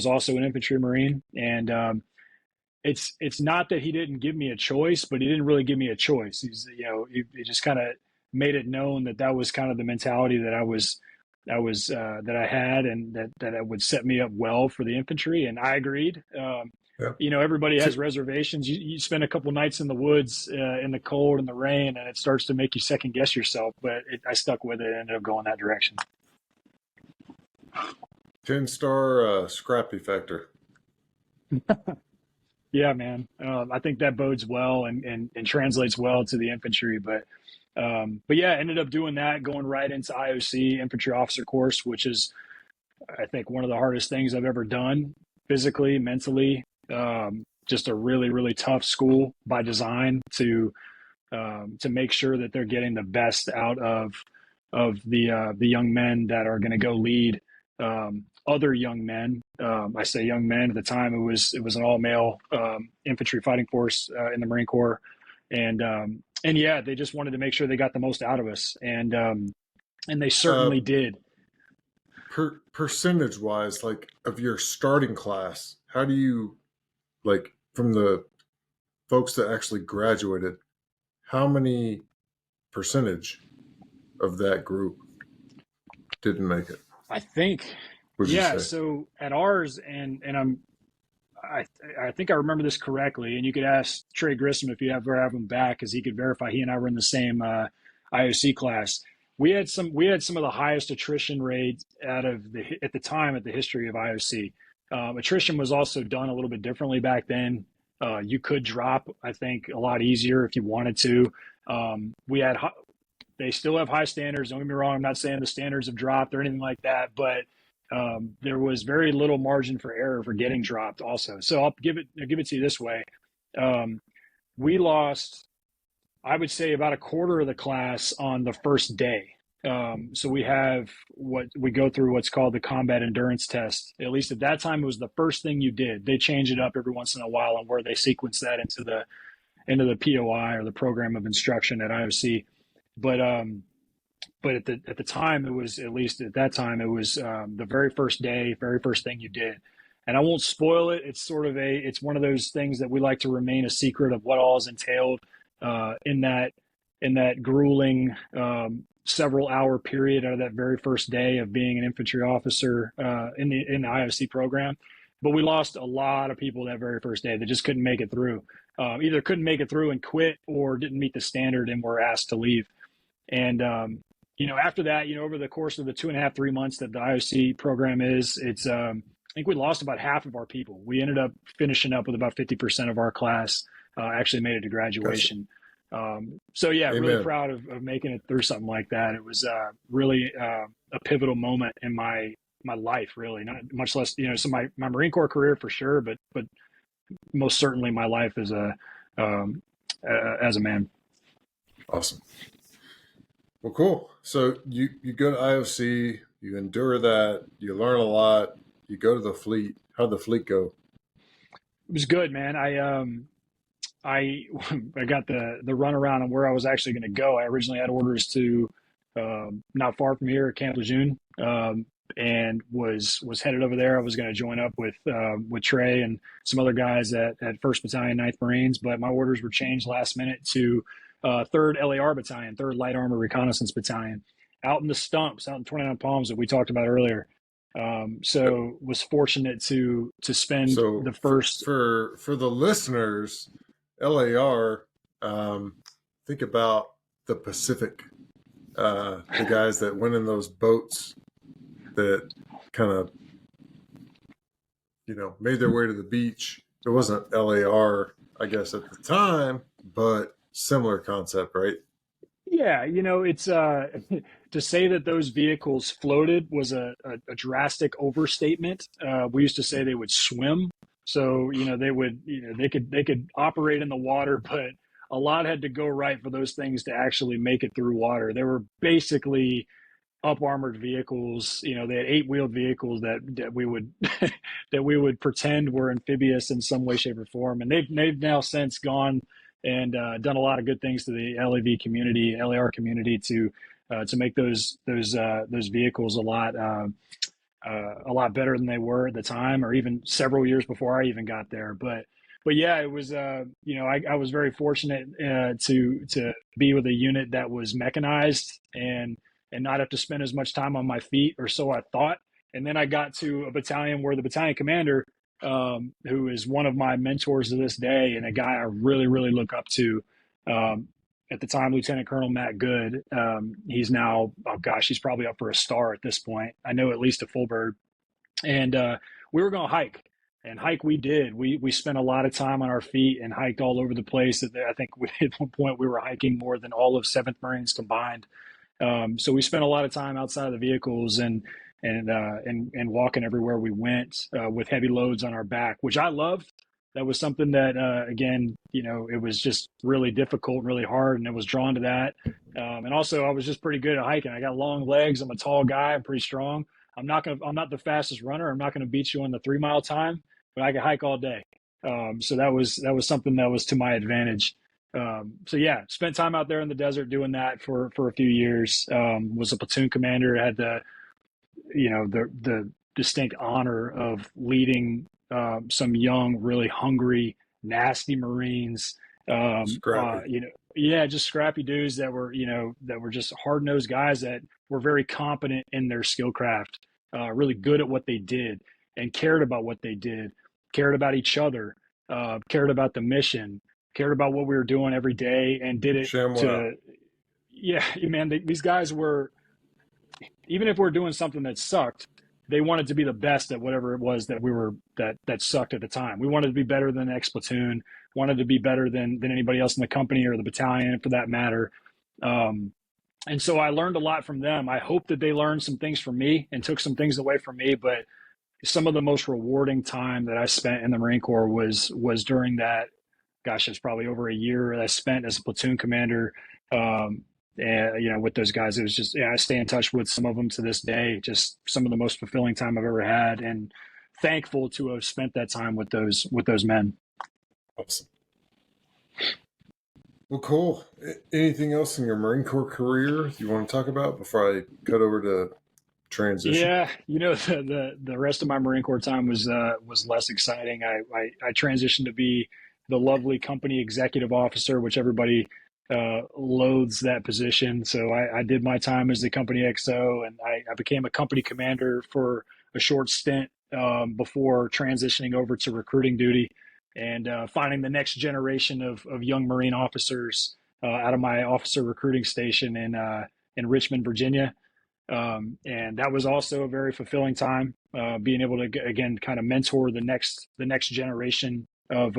also an infantry Marine. And it's not that he didn't give me a choice, but he didn't really give me a choice. He just kind of made it known that that was kind of the mentality that that I had, and that it would set me up well for the infantry. And I agreed. Yeah. Everybody So, has reservations. You spend a couple nights in the woods, in the cold and the rain, and it starts to make you second guess yourself. But I stuck with it and ended up going that direction. 10-star scrappy factor. Yeah, man. I think that bodes well and translates well to the infantry. But yeah, ended up doing that, going right into IOC infantry officer course, which is, I think, one of the hardest things I've ever done, physically, mentally. Just a really, really tough school by design to make sure that they're getting the best out of the young men that are going to go lead other young men. I say young men. At the time, it was an all male infantry fighting force in the Marine Corps, and yeah, they just wanted to make sure they got the most out of us, and they Uh, certainly did. Percentage wise, like of your starting class, how do you, like, from the folks that actually graduated, how many percentage of that group didn't make it, I think, would you yeah. say? So at ours, I I think I remember this correctly, and you could ask Trey Grissom if you ever have him back, because he could verify. He and I were in the same IOC class. We had some of the highest attrition rates out of at the time at the history of IOC. Attrition was also done a little bit differently back then. You could drop, I think, a lot easier if you wanted to. We had They still have high standards. Don't get me wrong. I'm not saying the standards have dropped or anything like that, but there was very little margin for error for getting dropped also. So I'll give it to you this way. Um, we lost, I would say, about a quarter of the class on the first day. So we have we go through what's called the combat endurance test. At least at that time, it was the first thing you did. They change it up every once in a while on where they sequence that into the POI, or the program of instruction at IOC. But but at the time, it was, at least at that time, it was the very first day, very first thing you did. And I won't spoil it. It's one of those things that we like to remain a secret of what all is entailed in that grueling several hour period out of that very first day of being an infantry officer in the IOC program. But we lost a lot of people that very first day that just couldn't make it through. Either couldn't make it through and quit, or didn't meet the standard and were asked to leave. And after that, over the course of the 2.5, 3 months that the IOC program is, I think we lost about half of our people. We ended up finishing up with about 50% of our class actually made it to Gotcha. graduation. So yeah, really Amen. proud of making it through something like that. It was really a pivotal moment in my life, really. Not much less, so my Marine Corps career for sure, but most certainly my life as a man. Awesome. Well, cool. So you go to IOC, you endure that, you learn a lot, you go to the fleet. How'd the fleet go? It was good, man. I I got the runaround on where I was actually going to go. I originally had orders to not far from here at Camp Lejeune, and was headed over there. I was going to join up with Trey and some other guys at First Battalion, Ninth Marines, but my orders were changed last minute to Third LAR Battalion, Third Light Armor Reconnaissance Battalion, out in the stumps, out in 29 Palms that we talked about earlier. So was fortunate to spend So the first. for the listeners, LAR, think about the Pacific. The guys that went in those boats that kind of, made their way to the beach. It wasn't LAR, I guess, at the time, but similar concept, right? Yeah, it's to say that those vehicles floated was a drastic overstatement. We used to say they would swim. So, they would, they could operate in the water, but a lot had to go right for those things to actually make it through water. They were basically up armored vehicles. They had 8-wheeled vehicles that we would that we would pretend were amphibious in some way, shape, or form. And they've now since gone and done a lot of good things to the LAV community, LAR community to make those vehicles a lot better than they were at the time, or even several years before I even got there. But yeah, it was I was very fortunate to be with a unit that was mechanized and not have to spend as much time on my feet, or so I thought. And then I got to a battalion where the battalion commander, who is one of my mentors to this day and a guy I really look up to. At the time, Lieutenant Colonel Matt Good. He's now, oh gosh, he's probably up for a star at this point. I know at least a full bird. And we were going to hike, and hike we did. We spent a lot of time on our feet and hiked all over the place. I think at one point we were hiking more than all of 7th Marines combined. So we spent a lot of time outside of the vehicles and walking everywhere we went with heavy loads on our back, which I loved. That was something that, again, it was just really difficult, really hard, and it was drawn to that. And also, I was just pretty good at hiking. I got long legs. I'm a tall guy. I'm pretty strong. I'm not the fastest runner. I'm not going to beat you on the 3-mile time, but I can hike all day. So that was something that was to my advantage. So yeah, spent time out there in the desert doing that for a few years. Was a platoon commander. Had the distinct honor of leading some young, really hungry, nasty Marines. Just scrappy dudes that were just hard-nosed guys that were very competent in their skill craft, really good at what they did, and cared about what they did, cared about each other, cared about the mission, cared about what we were doing every day, and did it man, these guys were, even if we're doing something that sucked, they wanted to be the best at whatever it was that sucked at the time. We wanted to be better than the next platoon, wanted to be better than anybody else in the company or the battalion for that matter. And so I learned a lot from them. I hope that they learned some things from me and took some things away from me, but some of the most rewarding time that I spent in the Marine Corps was during that, gosh, it's probably over a year that I spent as a platoon commander. And, with those guys, it was just, I stay in touch with some of them to this day, just some of the most fulfilling time I've ever had, and thankful to have spent that time with those men. Awesome. Well, cool. Anything else in your Marine Corps career you want to talk about before I cut over to transition? Yeah, the rest of my Marine Corps time was less exciting. I transitioned to be the lovely company executive officer, which everybody loathes that position. So I did my time as the company XO, and I became a company commander for a short stint before transitioning over to recruiting duty and finding the next generation of young Marine officers out of my officer recruiting station in Richmond, Virginia. And that was also a very fulfilling time, being able to, again, kind of mentor the next generation of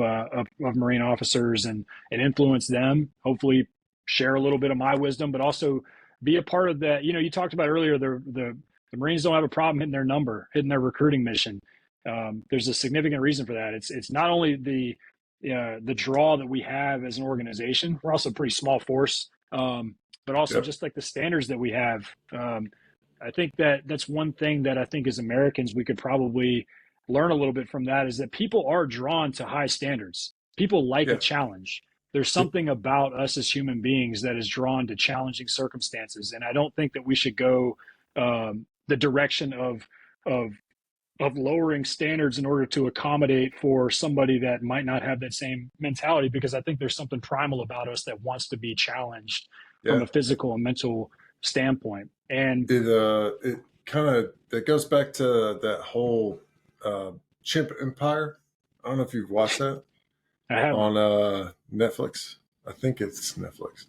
Marine officers and influence them, hopefully share a little bit of my wisdom, but also be a part of that. You talked about earlier, the Marines don't have a problem hitting their recruiting mission. There's a significant reason for that. It's not only the draw that we have as an organization. We're also a pretty small force, but also just like the standards that we have. I think that's one thing that I think as Americans we could probably learn a little bit from, that is that people are drawn to high standards. People like a challenge. There's something about us as human beings that is drawn to challenging circumstances. And I don't think that we should go the direction of lowering standards in order to accommodate for somebody that might not have that same mentality, because I think there's something primal about us that wants to be challenged from a physical and mental standpoint. And it kind of, that goes back to that whole Chimp Empire. I don't know if you've watched that on Netflix. I think it's Netflix,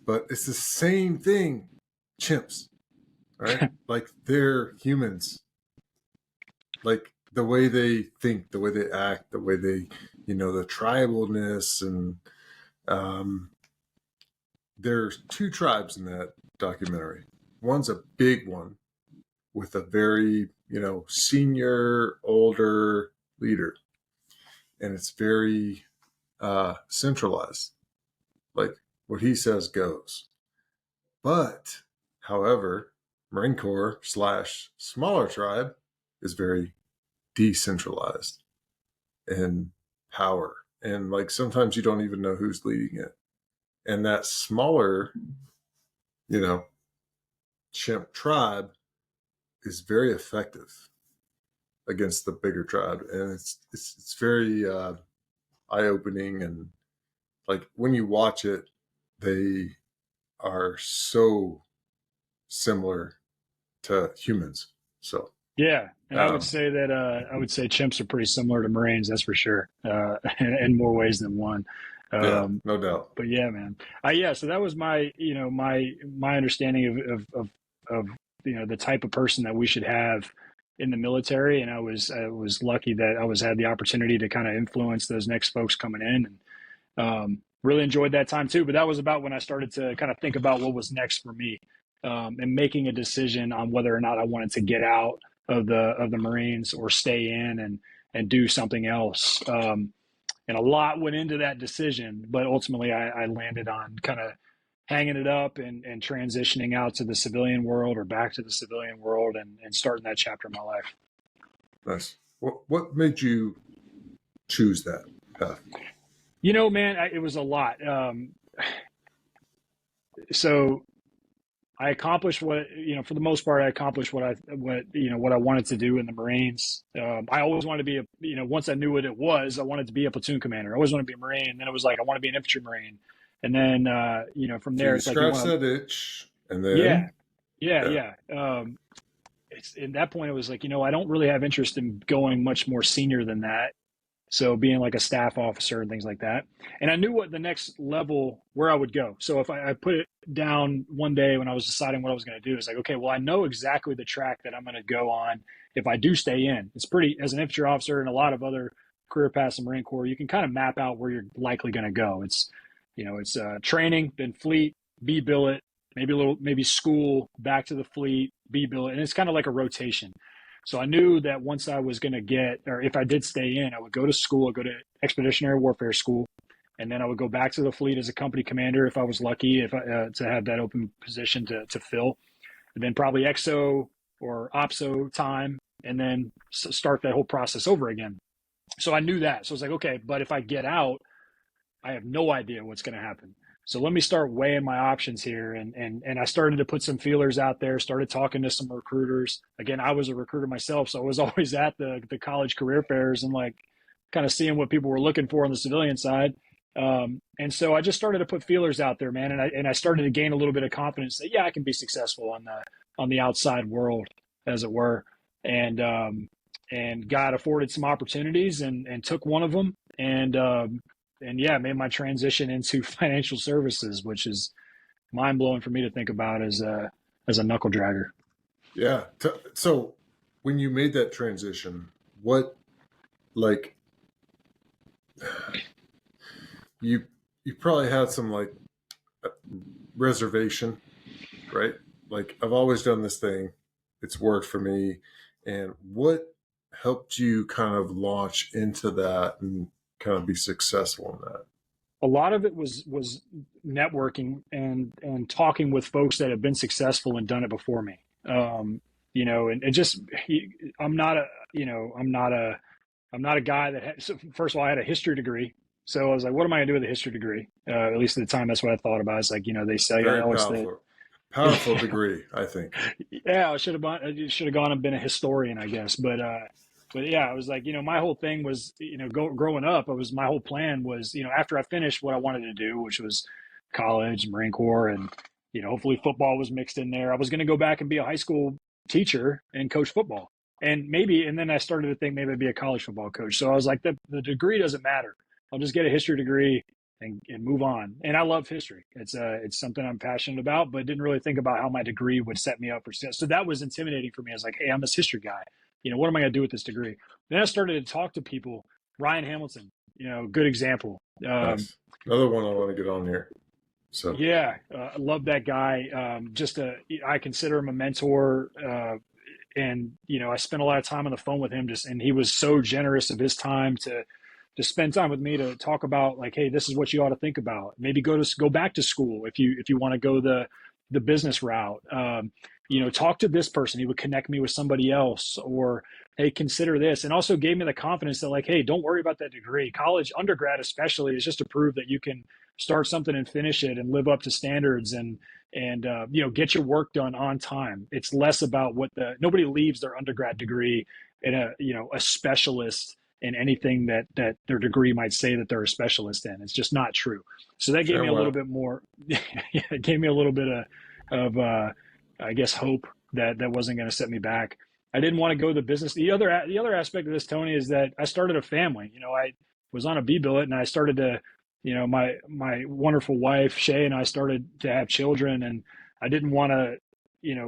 but it's the same thing. Chimps, right? Like, they're humans. Like, the way they think, the way they act, the way they, the tribalness, and there's 2 tribes in that documentary. One's a big one with a very, senior, older leader. And it's very centralized. Like, what he says goes. But, however, Marine Corps / smaller tribe is very decentralized in power and like sometimes you don't even know who's leading it. And that smaller, chimp tribe is very effective against the bigger tribe, and it's very eye opening, and like when you watch it, they are so similar to humans. So Yeah, and I would um, say that I would say chimps are pretty similar to Marines, that's for sure, in more ways than one. yeah, Um, no doubt. but yeah, man, yeah. So that was my, my understanding of the type of person that we should have in the military, and I was lucky that had the opportunity to kind of influence those next folks coming in, and really enjoyed that time too. But that was about when I started to kind of think about what was next for me, and making a decision on whether or not I wanted to get out of the Marines or stay in and do something else. And a lot went into that decision, but ultimately I landed on kind of hanging it up and transitioning out to the civilian world or back to the civilian world and starting that chapter of my life. Nice. What made you choose that path? Man, it was a lot. So I accomplished what, for the most part, I accomplished what I wanted to do in the Marines. I always wanted to be once I knew what it was, I wanted to be a platoon commander. I always wanted to be a Marine. And then it was like, I want to be an infantry Marine. And then, from So there, you it's like, you scratch want to, that itch, and yeah, then yeah, yeah, yeah. It's in that point, it was like, I don't really have interest in going much more senior than that. So being like a staff officer and things like that. And I knew what the next level, where I would go. So if I put it down one day when I was deciding what I was going to do, it's like, okay, well, I know exactly the track that I'm going to go on if I do stay in. It's pretty, as an infantry officer and a lot of other career paths in the Marine Corps, you can kind of map out where you're likely going to go. It's training, then fleet, B billet, maybe school, back to the fleet, B billet. And it's kind of like a rotation. So I knew that once I was going to or if I did stay in, I would go to school, I'd go to expeditionary warfare school, and then I would go back to the fleet as a company commander if I was lucky, to have that open position to fill, and then probably XO or OPSO time, and then start that whole process over again. So I knew that. So I was like, okay, but if I get out, I have no idea what's going to happen. So let me start weighing my options here. And I started to put some feelers out there, started talking to some recruiters. Again, I was a recruiter myself, so I was always at the college career fairs and like kind of seeing what people were looking for on the civilian side. And so I just started to put feelers out there, man. And I started to gain a little bit of confidence that, yeah, I can be successful on the outside world, as it were. And got afforded some opportunities and took one of them. And yeah, made my transition into financial services, which is mind blowing for me to think about as a knuckle dragger. yeah. So when you made that transition, what like you you probably had some like reservation, right? Like I've always done this thing, it's worked for me, and what helped you kind of launch into that and kind of be successful in that? A lot of it was networking and talking with folks that have been successful and done it before me. And it just I'm not a I'm not a guy that so first of all, I had a history degree. So I was like, what am I gonna do with a history degree? At least at the time, that's what I thought about. It's like, they say Very always that, powerful degree, I think. yeah, I should have gone and been a historian, I guess. But yeah, I was like, my whole thing was, growing up, my whole plan was, after I finished what I wanted to do, which was college, Marine Corps, and, hopefully football was mixed in there. I was going to go back and be a high school teacher and coach football. And then I started to think maybe I'd be a college football coach. So I was like, the degree doesn't matter. I'll just get a history degree and move on. And I love history. It's something I'm passionate about, but didn't really think about how my degree would set me up for success. So that was intimidating for me. I was like, hey, I'm this history guy. What am I going to do with this degree? Then I started to talk to people. Ryan Hamilton, good example. Nice. Another one I want to get on here. So yeah, I love that guy. I consider him a mentor. And I spent a lot of time on the phone with him and he was so generous of his time to spend time with me to talk about like, hey, this is what you ought to think about. Maybe go back to school if you want to go the business route. talk to this person. He would connect me with somebody else, or, hey, consider this. And also gave me the confidence that, like, hey, don't worry about that degree. College, undergrad especially, is just to prove that you can start something and finish it and live up to standards, and get your work done on time. It's less about nobody leaves their undergrad degree in a specialist in anything that their degree might say that they're a specialist in. It's just not true. So that gave me a little bit more, it gave me a little bit of I guess, hope that wasn't going to set me back. I didn't want to go the business. The other aspect of this, Tony, is that I started a family. I was on a B billet, and I started to, my wonderful wife Shay and I started to have children, and I didn't want to,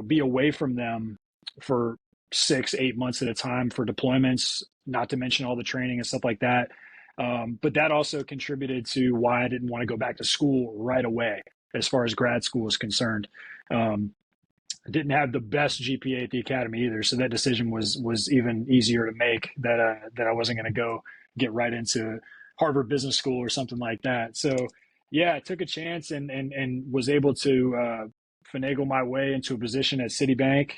be away from them for 6-8 months at a time for deployments, not to mention all the training and stuff like that. But that also contributed to why I didn't want to go back to school right away, as far as grad school is concerned. I didn't have the best GPA at the academy either, so that decision was even easier to make. That I wasn't going to go get right into Harvard Business School or something like that. So yeah, I took a chance and was able to finagle my way into a position at Citibank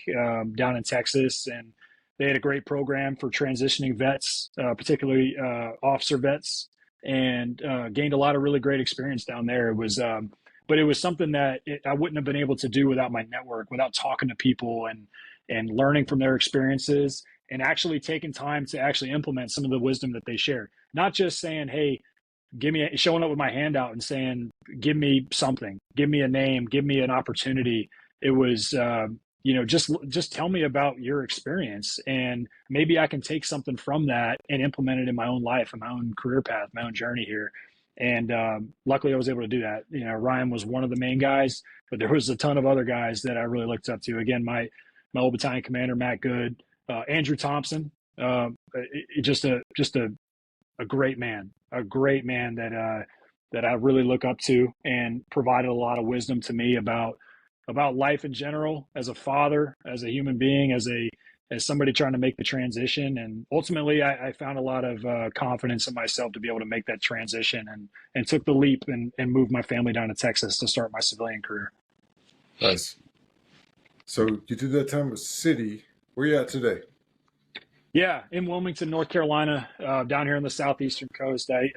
down in Texas, and they had a great program for transitioning vets, particularly officer vets, and gained a lot of really great experience down there. But it was something that I wouldn't have been able to do without my network, without talking to people and learning from their experiences, and actually taking time to actually implement some of the wisdom that they shared. Not just saying, hey, showing up with my hand out and saying, give me something, give me a name, give me an opportunity. It was, just tell me about your experience, and maybe I can take something from that and implement it in my own life, in my own career path, my own journey here. And luckily I was able to do that. Ryan was one of the main guys, but there was a ton of other guys that I really looked up to. Again, my old battalion commander, Matt Good, Andrew Thompson, just a great man, that I really look up to, and provided a lot of wisdom to me about life in general, as a father, as a human being, as somebody trying to make the transition. And ultimately I found a lot of confidence in myself to be able to make that transition, and took the leap and moved my family down to Texas to start my civilian career. Nice. So you did that time with City. Where you at today? Yeah, in Wilmington, North Carolina, down here on the southeastern coast. I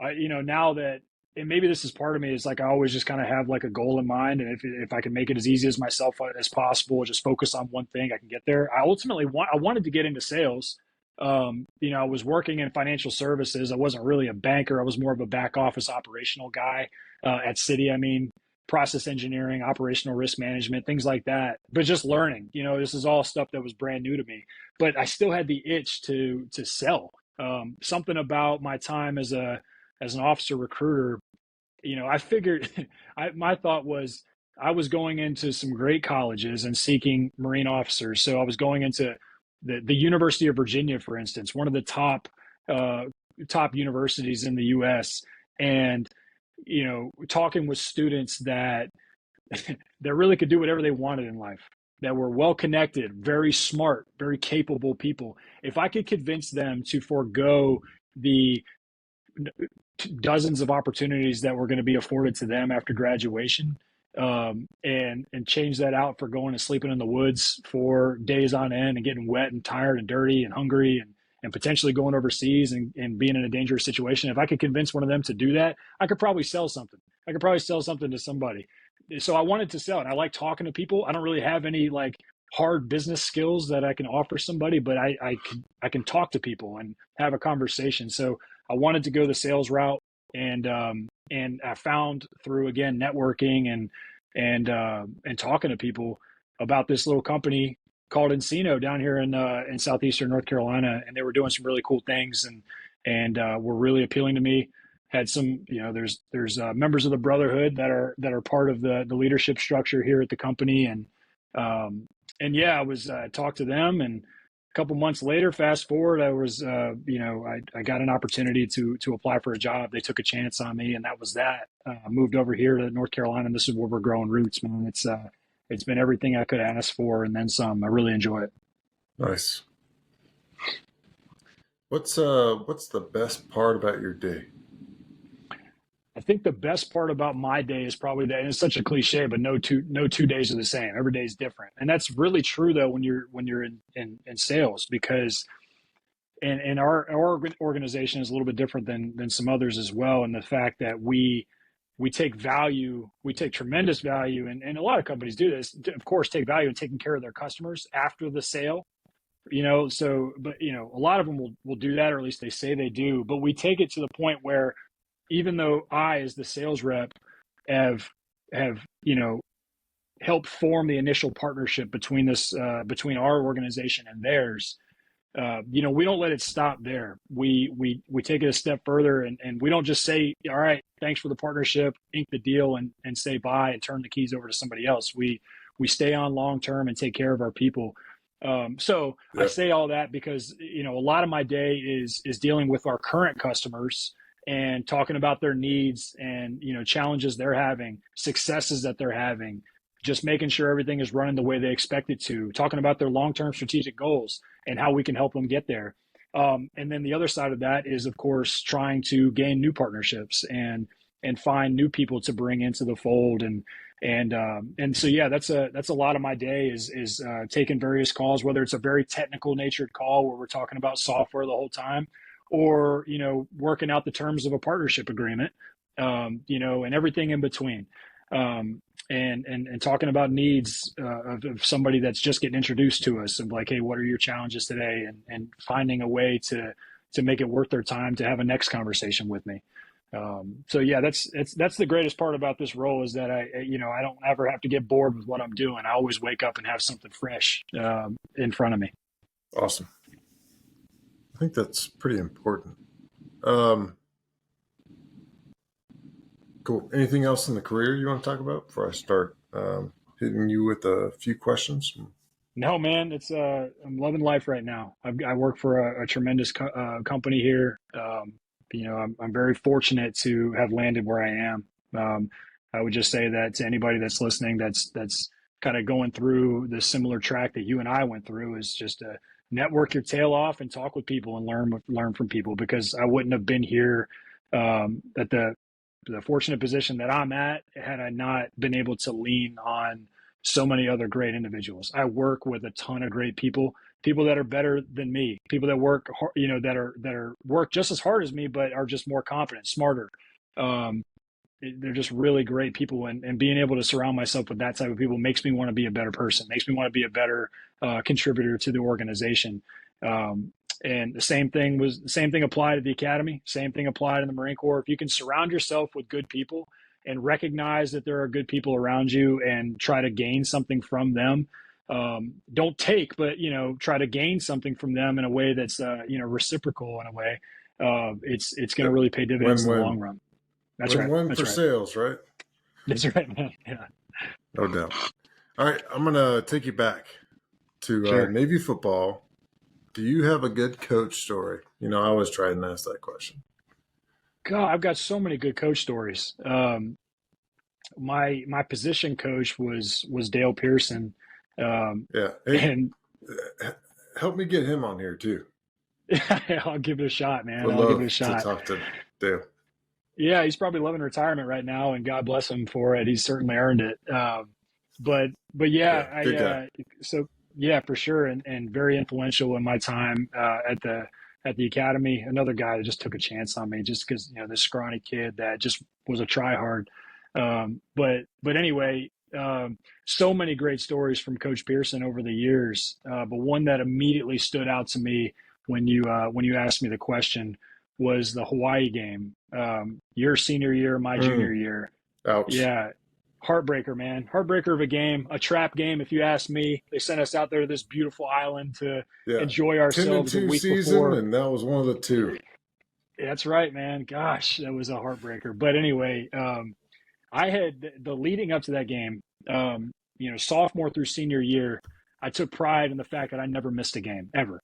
now that, and maybe this is part of me, is like I always just kind of have like a goal in mind, and if I can make it as easy as myself as possible, just focus on one thing, I can get there. I wanted to get into sales. I was working in financial services. I wasn't really a banker. I was more of a back office operational guy at Citi. I mean, process engineering, operational risk management, things like that. But just learning, this is all stuff that was brand new to me. But I still had the itch to sell. Something about my time as an officer recruiter, I figured, my thought was, I was going into some great colleges and seeking Marine officers. So I was going into the University of Virginia, for instance, one of the top universities in the U.S., and talking with students that that really could do whatever they wanted in life, that were well connected, very smart, very capable people. If I could convince them to forego the dozens of opportunities that were going to be afforded to them after graduation, and change that out for going and sleeping in the woods for days on end, and getting wet and tired and dirty and hungry, and potentially going overseas and being in a dangerous situation. If I could convince one of them to do that, I could probably sell something. I could probably sell something to somebody. So I wanted to sell it. I like talking to people. I don't really have any like hard business skills that I can offer somebody, but I can talk to people and have a conversation. So I wanted to go the sales route, and I found, through, again, networking and talking to people, about this little company called Encino down here in southeastern North Carolina, and they were doing some really cool things, and were really appealing to me. Had some, there's members of the Brotherhood that are part of the leadership structure here at the company, and yeah, I was talked to them, and a couple months later, fast forward, I was I got an opportunity to apply for a job. They took a chance on me, and that was that. I moved over here to North Carolina, and this is where we're growing roots, man. It's been everything I could ask for, and then some. I really enjoy it. Nice. What's the best part about your day? I think the best part about my day is probably that, and it's such a cliche, but no two days are the same. Every day is different. And that's really true though when you're in sales, because and our organization is a little bit different than some others as well, in the fact that we take value, we take tremendous value, and a lot of companies do this, of course, take value in taking care of their customers after the sale. So, but a lot of them will do that, or at least they say they do, but we take it to the point where, even though I, as the sales rep, have helped form the initial partnership between our organization and theirs, we don't let it stop there. We take it a step further, and we don't just say, all right, thanks for the partnership, ink the deal, and say bye and turn the keys over to somebody else. We stay on long term and take care of our people. So I say all that because a lot of my day is dealing with our current customers and talking about their needs and challenges they're having, successes that they're having, just making sure everything is running the way they expect it to, talking about their long-term strategic goals and how we can help them get there. And then the other side of that is, of course, trying to gain new partnerships and find new people to bring into the fold. And so, yeah, that's a lot of my day is taking various calls, whether it's a very technical natured call where we're talking about software the whole time, or, working out the terms of a partnership agreement, and everything in between. And talking about needs of somebody that's just getting introduced to us, and like, hey, what are your challenges today? And finding a way to make it worth their time to have a next conversation with me. So yeah, that's the greatest part about this role, is that I don't ever have to get bored with what I'm doing. I always wake up and have something fresh in front of me. Awesome. I think that's pretty important. Cool. Anything else in the career you want to talk about before I start hitting you with a few questions? No, man, I'm loving life right now. I work for a tremendous company here. I'm very fortunate to have landed where I am. I would just say that to anybody that's listening, that's kind of going through the similar track that you and I went through, is just to network your tail off and talk with people and learn from people, because I wouldn't have been here at the fortunate position that I'm at had I not been able to lean on so many other great individuals. I work with a ton of great people that are better than me, people that work, that work just as hard as me, but are just more confident, smarter. They're just really great people, and being able to surround myself with that type of people makes me want to be a better person, makes me want to be a better contributor to the organization. And the same thing applied at the Academy, same thing applied in the Marine Corps. If you can surround yourself with good people and recognize that there are good people around you and try to gain something from them, don't take, but try to gain something from them in a way that's reciprocal in a way, it's going to really pay dividends in the long run. That's right. Win That's for right. sales, right? That's right, man. Yeah. No doubt. All right, I'm gonna take you back to Sure. Navy football. Do you have a good coach story? I always try and ask that question. God, I've got so many good coach stories. My position coach was Dale Pearson. Yeah. Hey, And help me get him on here too. I'll give it a shot, man. Would I'll give it a love to shot. talk to Dale. Yeah, he's probably loving retirement right now, and God bless him for it. He's certainly earned it. But yeah, Good guy. So yeah, for sure, and very influential in my time at the Academy. Another guy that just took a chance on me, just because this scrawny kid that just was a tryhard. But anyway, so many great stories from Coach Pearson over the years. But one that immediately stood out to me when you asked me the question was the Hawaii game. Your senior year, my junior year. Ouch. Yeah. Heartbreaker, man. Heartbreaker of a game, a trap game, if you ask me. They sent us out there to this beautiful island to enjoy ourselves 10-2 a week season, before. and that was one of the two. That's right, man. Gosh, that was a heartbreaker. But anyway, I had the leading up to that game, sophomore through senior year, I took pride in the fact that I never missed a game ever.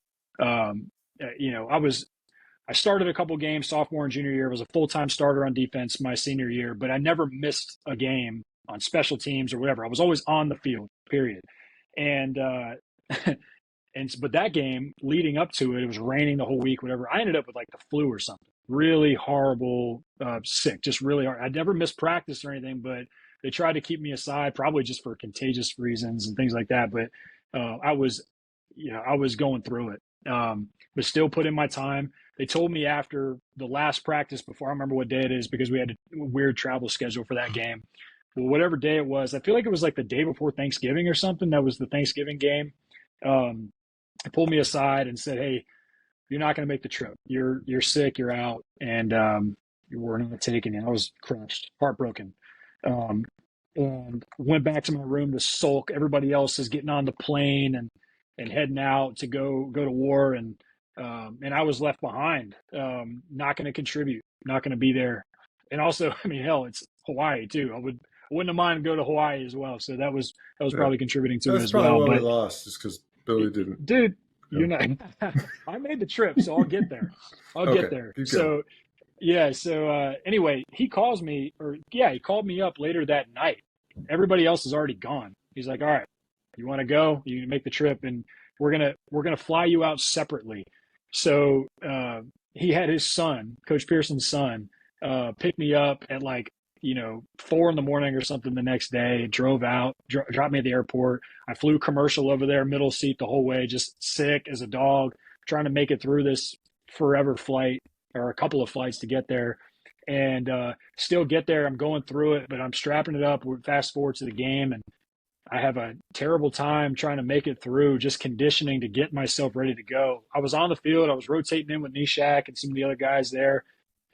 I started a couple games sophomore and junior year, was a full-time starter on defense my senior year, but I never missed a game on special teams or whatever. I was always on the field, period. And but that game leading up to it, it was raining the whole week, whatever. I ended up with like the flu or something. really horrible, sick, just really hard. I'd never missed practice or anything, but they tried to keep me aside, probably just for contagious reasons and things like that. But I was, I was going through it, but still put in my time. They told me after the last practice, before I remember what day it is, because we had a weird travel schedule for that game. Well, whatever day it was, I feel like it was like the day before Thanksgiving or something. That was the Thanksgiving game. They pulled me aside and said, "Hey, you're not going to make the trip. You're sick. You're out, and we're not taking it." I was crushed, heartbroken, um, and went back to my room to sulk. Everybody else is getting on the plane and heading out to go to war, and I was left behind. Not going to contribute. Not going to be there. And also, I mean, hell, it's Hawaii too. I wouldn't have mind go to Hawaii as well. So that was Yeah. probably contributing to it That's as probably well. why we But lost, just because Billy didn't. dude, you're Come. not. I made the trip, so I'll get there. I'll Okay, get there. keep going. So yeah. So anyway, he calls me, or yeah, he called me up later that night. Everybody else is already gone. He's like, "All right, you want to go? You can make the trip, and we're gonna fly you out separately." So he had his son, Coach Pearson's son, pick me up at like 4 in the morning or something the next day. Drove out, dropped me at the airport. I flew commercial over there, middle seat the whole way, just sick as a dog, trying to make it through this forever flight or a couple of flights to get there. And still get there. I'm going through it, but I'm strapping it up. We're fast forward to the game, and I have a terrible time trying to make it through, just conditioning to get myself ready to go. I was on the field. I was rotating in with Nishak and some of the other guys there.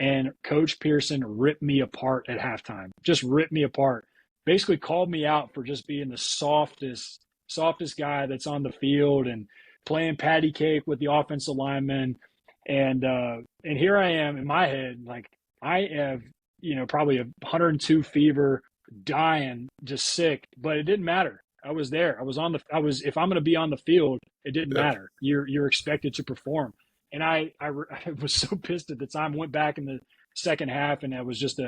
And Coach Pearson ripped me apart at halftime, just ripped me apart. Basically called me out for just being the softest guy that's on the field and playing patty cake with the offensive linemen. And here I am in my head, like I have, probably 102 fever, dying, just sick, but it didn't matter. I was there. If I'm going to be on the field, it didn't Yeah. matter. You're expected to perform. And I was so pissed at the time, went back in the second half, and I was just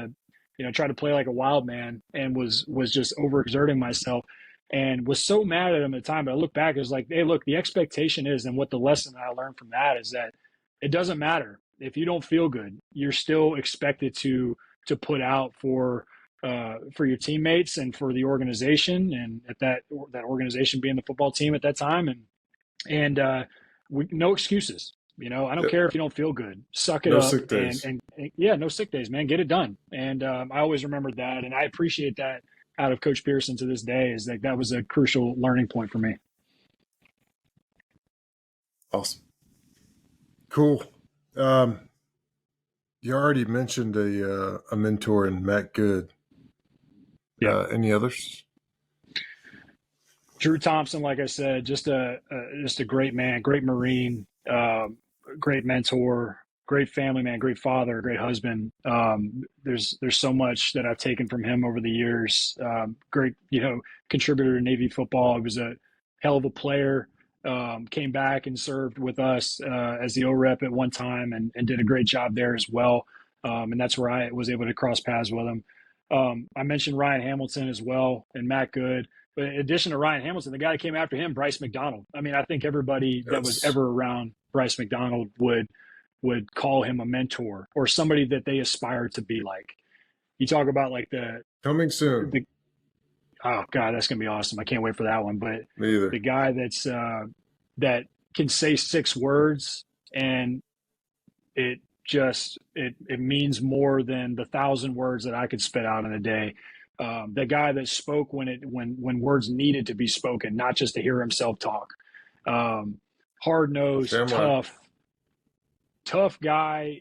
try to play like a wild man, and was just overexerting myself, and was so mad at him at the time. But I look back, it was like, hey, look, the expectation is, and what the lesson that I learned from that is that it doesn't matter if you don't feel good, you're still expected to put out for your teammates and for the organization, and at that organization being the football team at that time, and no excuses. I don't Yep. care if you don't feel good. Suck it No up, sick days. and yeah, no sick days, man. Get it done. And I always remembered that, and I appreciate that out of Coach Pearson to this day. Is that was a crucial learning point for me. Awesome. Cool. You already mentioned a mentor in Matt Good. Yeah. Any others? Drew Thompson, like I said, just a great man, great Marine, great mentor, great family man, great father, great husband. There's so much that I've taken from him over the years. Great, contributor to Navy football. He was a hell of a player. Came back and served with us as the O-Rep at one time, and did a great job there as well. And that's where I was able to cross paths with him. I mentioned Ryan Hamilton as well, and Matt Good. But in addition to Ryan Hamilton, the guy that came after him, Bryce McDonald. I mean, I think everybody that was ever around Bryce McDonald would call him a mentor or somebody that they aspire to be like. You talk about like coming soon. Oh God, that's gonna be awesome! I can't wait for that one. But Me either. the guy that's that can say 6 words and it means more than the 1,000 words that I could spit out in a day. The guy that spoke when words needed to be spoken, not just to hear himself talk. Hard-nosed, tough guy,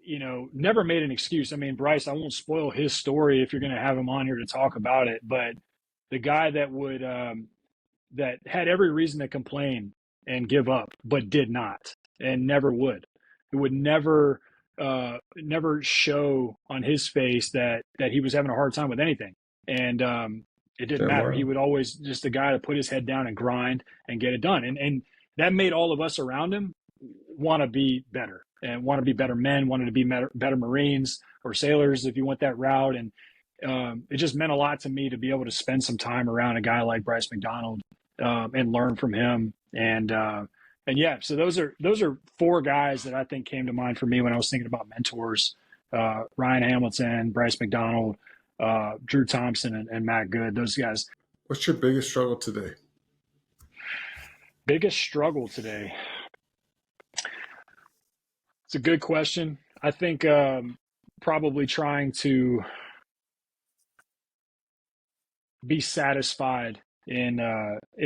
never made an excuse. I mean, Bryce, I won't spoil his story if you're going to have him on here to talk about it, but the guy that would that had every reason to complain and give up, but did not and never would. It would never show on his face that he was having a hard time with anything. And it didn't matter. He would always just the guy to put his head down and grind and get it done. And that made all of us around him want to be better and want to be better men, wanted to be better Marines or sailors if you went that route. And it just meant a lot to me to be able to spend some time around a guy like Bryce McDonald and learn from him. And And yeah, so those are four guys that I think came to mind for me when I was thinking about mentors: Ryan Hamilton, Bryce McDonald, Drew Thompson, and Matt Good. Those guys. What's your biggest struggle today? Biggest struggle today. It's a good question. I think probably trying to be satisfied in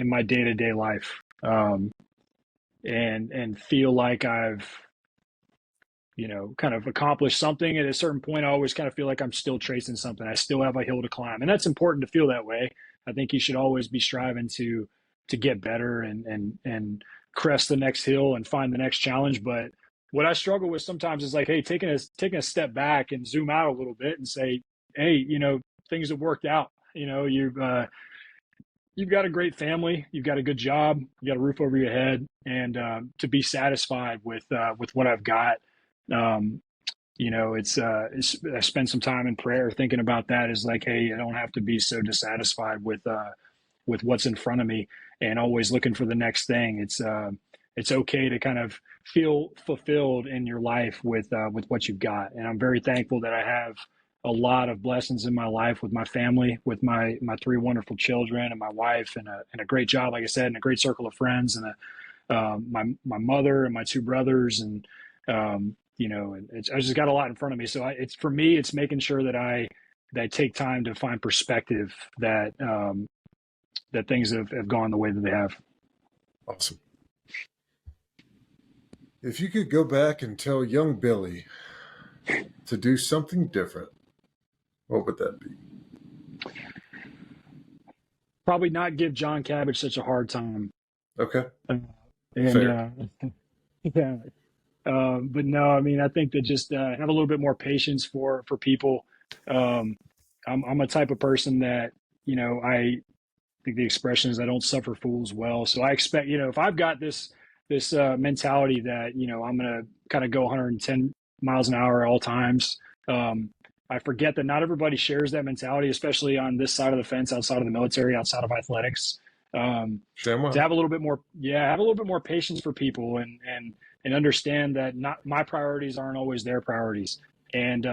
my day to day life, and feel like I've kind of accomplished something. At a certain point, I always kind of feel like I'm still chasing something. I still have a hill to climb, and that's important to feel that way. I think you should always be striving to get better and crest the next hill and find the next challenge. But what I struggle with sometimes is like, hey, taking a step back and zoom out a little bit and say, hey, things have worked out. You've got a great family, you've got a good job, you got a roof over your head, and to be satisfied with what I've got. I spend some time in prayer thinking about that. Is like, hey, I don't have to be so dissatisfied with what's in front of me and always looking for the next thing. It's okay to kind of feel fulfilled in your life with what you've got. And I'm very thankful that I have a lot of blessings in my life with my family, with my three wonderful children and my wife, and a great job, like I said, and a great circle of friends, and my mother and my two brothers, and I just got a lot in front of me. So for me, it's making sure that I take time to find perspective that things have gone the way that they have. Awesome. If you could go back and tell young Billy to do something different, what would that be? Probably not give John Cabbage such a hard time. Okay. Fair. Yeah. But no, I mean, I think that just have a little bit more patience for people. I'm a type of person that, I think the expression is I don't suffer fools well. So I expect, if I've got this mentality that, I'm going to kind of go 110 miles an hour at all times. I forget that not everybody shares that mentality, especially on this side of the fence, outside of the military, outside of athletics. To have a little bit more patience for people, and understand that not my priorities aren't always their priorities, and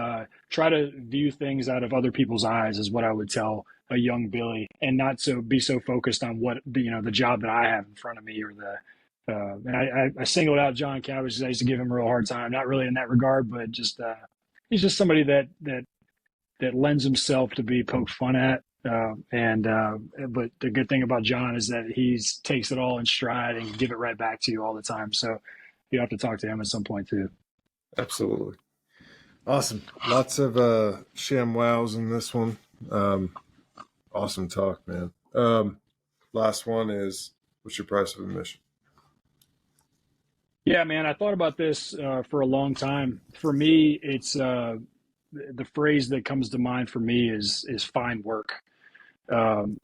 try to view things out of other people's eyes is what I would tell a young Billy, and not be so focused on what the job that I have in front of me, or and I singled out John Cabbage because I used to give him a real hard time, not really in that regard, but just he's just somebody that lends himself to be poked fun at. But the good thing about John is that he takes it all in stride and give it right back to you all the time. So you have to talk to him at some point too. Absolutely. Awesome. Lots of sham wows in this one. Awesome talk, man. Last one is, what's your price of admission? Yeah, man, I thought about this for a long time. For me, it's the phrase that comes to mind for me is find work. And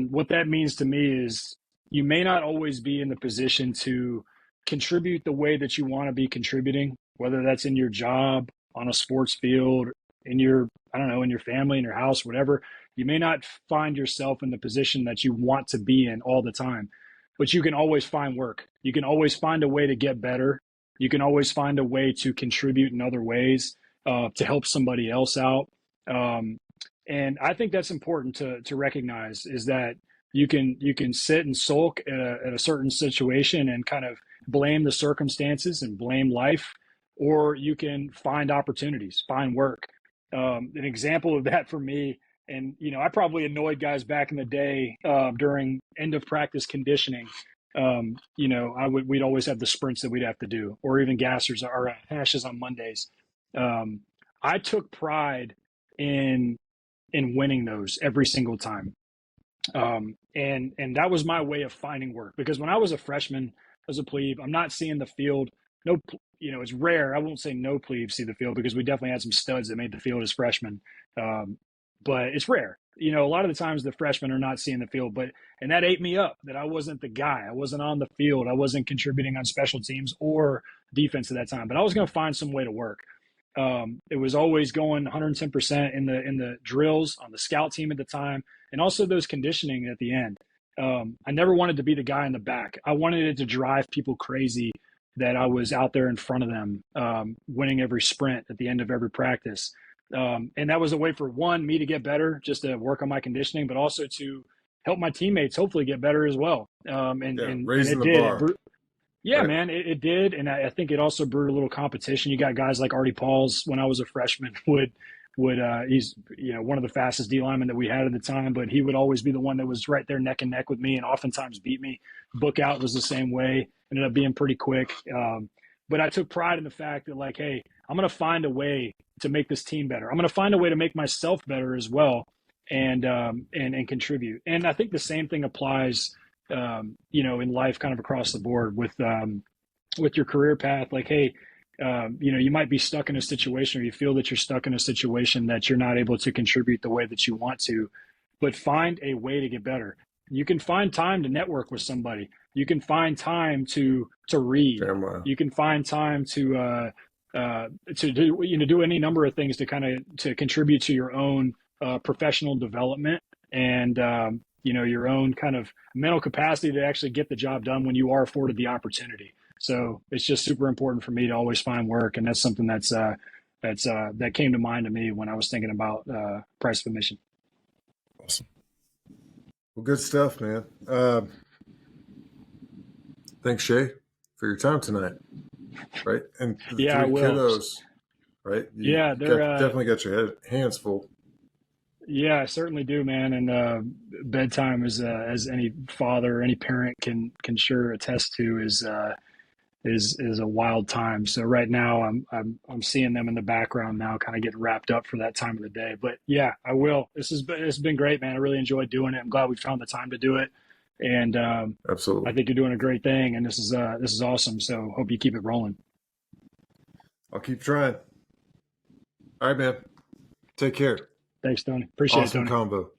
what that means to me is you may not always be in the position to contribute the way that you want to be contributing, whether that's in your job, on a sports field, in your family, in your house, whatever. You may not find yourself in the position that you want to be in all the time, but you can always find work. You can always find a way to get better. You can always find a way to contribute in other ways, to help somebody else out. And I think that's important to recognize, is that you can sit and sulk at a certain situation and kind of blame the circumstances and blame life, or you can find opportunities, find work. An example of that for me, and I probably annoyed guys back in the day during end of practice conditioning. We'd always have the sprints that we'd have to do, or even gassers or hashes on Mondays. I took pride in winning those every single time. And that was my way of finding work, because when I was a freshman, as a plebe, I'm not seeing the field. No, it's rare. I won't say no plebes see the field, because we definitely had some studs that made the field as freshmen. But it's rare. A lot of the times the freshmen are not seeing the field, and that ate me up, that I wasn't the guy. I wasn't on the field. I wasn't contributing on special teams or defense at that time, but I was going to find some way to work. It was always going 110% in the drills on the scout team at the time, and also those conditioning at the end. I never wanted to be the guy in the back. I wanted it to drive people crazy that I was out there in front of them, winning every sprint at the end of every practice. And that was a way for me to get better, just to work on my conditioning, but also to help my teammates hopefully get better as well. And raising it the did. bar. Yeah, Right. man, it did, and I think it also brewed a little competition. You got guys like Artie Pauls when I was a freshman would he's one of the fastest D linemen that we had at the time, but he would always be the one that was right there neck and neck with me, and oftentimes beat me. Book out was the same way, ended up being pretty quick. But I took pride in the fact that, like, hey, I'm going to find a way to make this team better. I'm going to find a way to make myself better as well, and contribute. And I think the same thing applies in life, kind of across the board with your career path. Like, hey, you might be stuck in a situation, or you feel that you're stuck in a situation that you're not able to contribute the way that you want to, but find a way to get better. You can find time to network with somebody. You can find time to read. Damn well. You can find time to do any number of things to contribute to your own professional development and your own kind of mental capacity to actually get the job done when you are afforded the opportunity. So it's just super important for me to always find work, and that's something that came to mind to me when I was thinking about price of admission. Awesome. Well, good stuff, man. Thanks, Shay, for your time tonight. Right, and the Yeah, I three will. kiddos. Right. They're definitely got your hands full. Yeah, I certainly do, man. And bedtime is, as any father, any parent can sure attest to, is a wild time. So right now, I'm seeing them in the background now, kind of getting wrapped up for that time of the day. But yeah, I will. It's been great, man. I really enjoyed doing it. I'm glad we found the time to do it, and Absolutely. I think you're doing a great thing, and this is awesome. So hope you keep it rolling. I'll keep trying. All right, man. Take care. Thanks, Tony. Appreciate it, Awesome Tony. combo.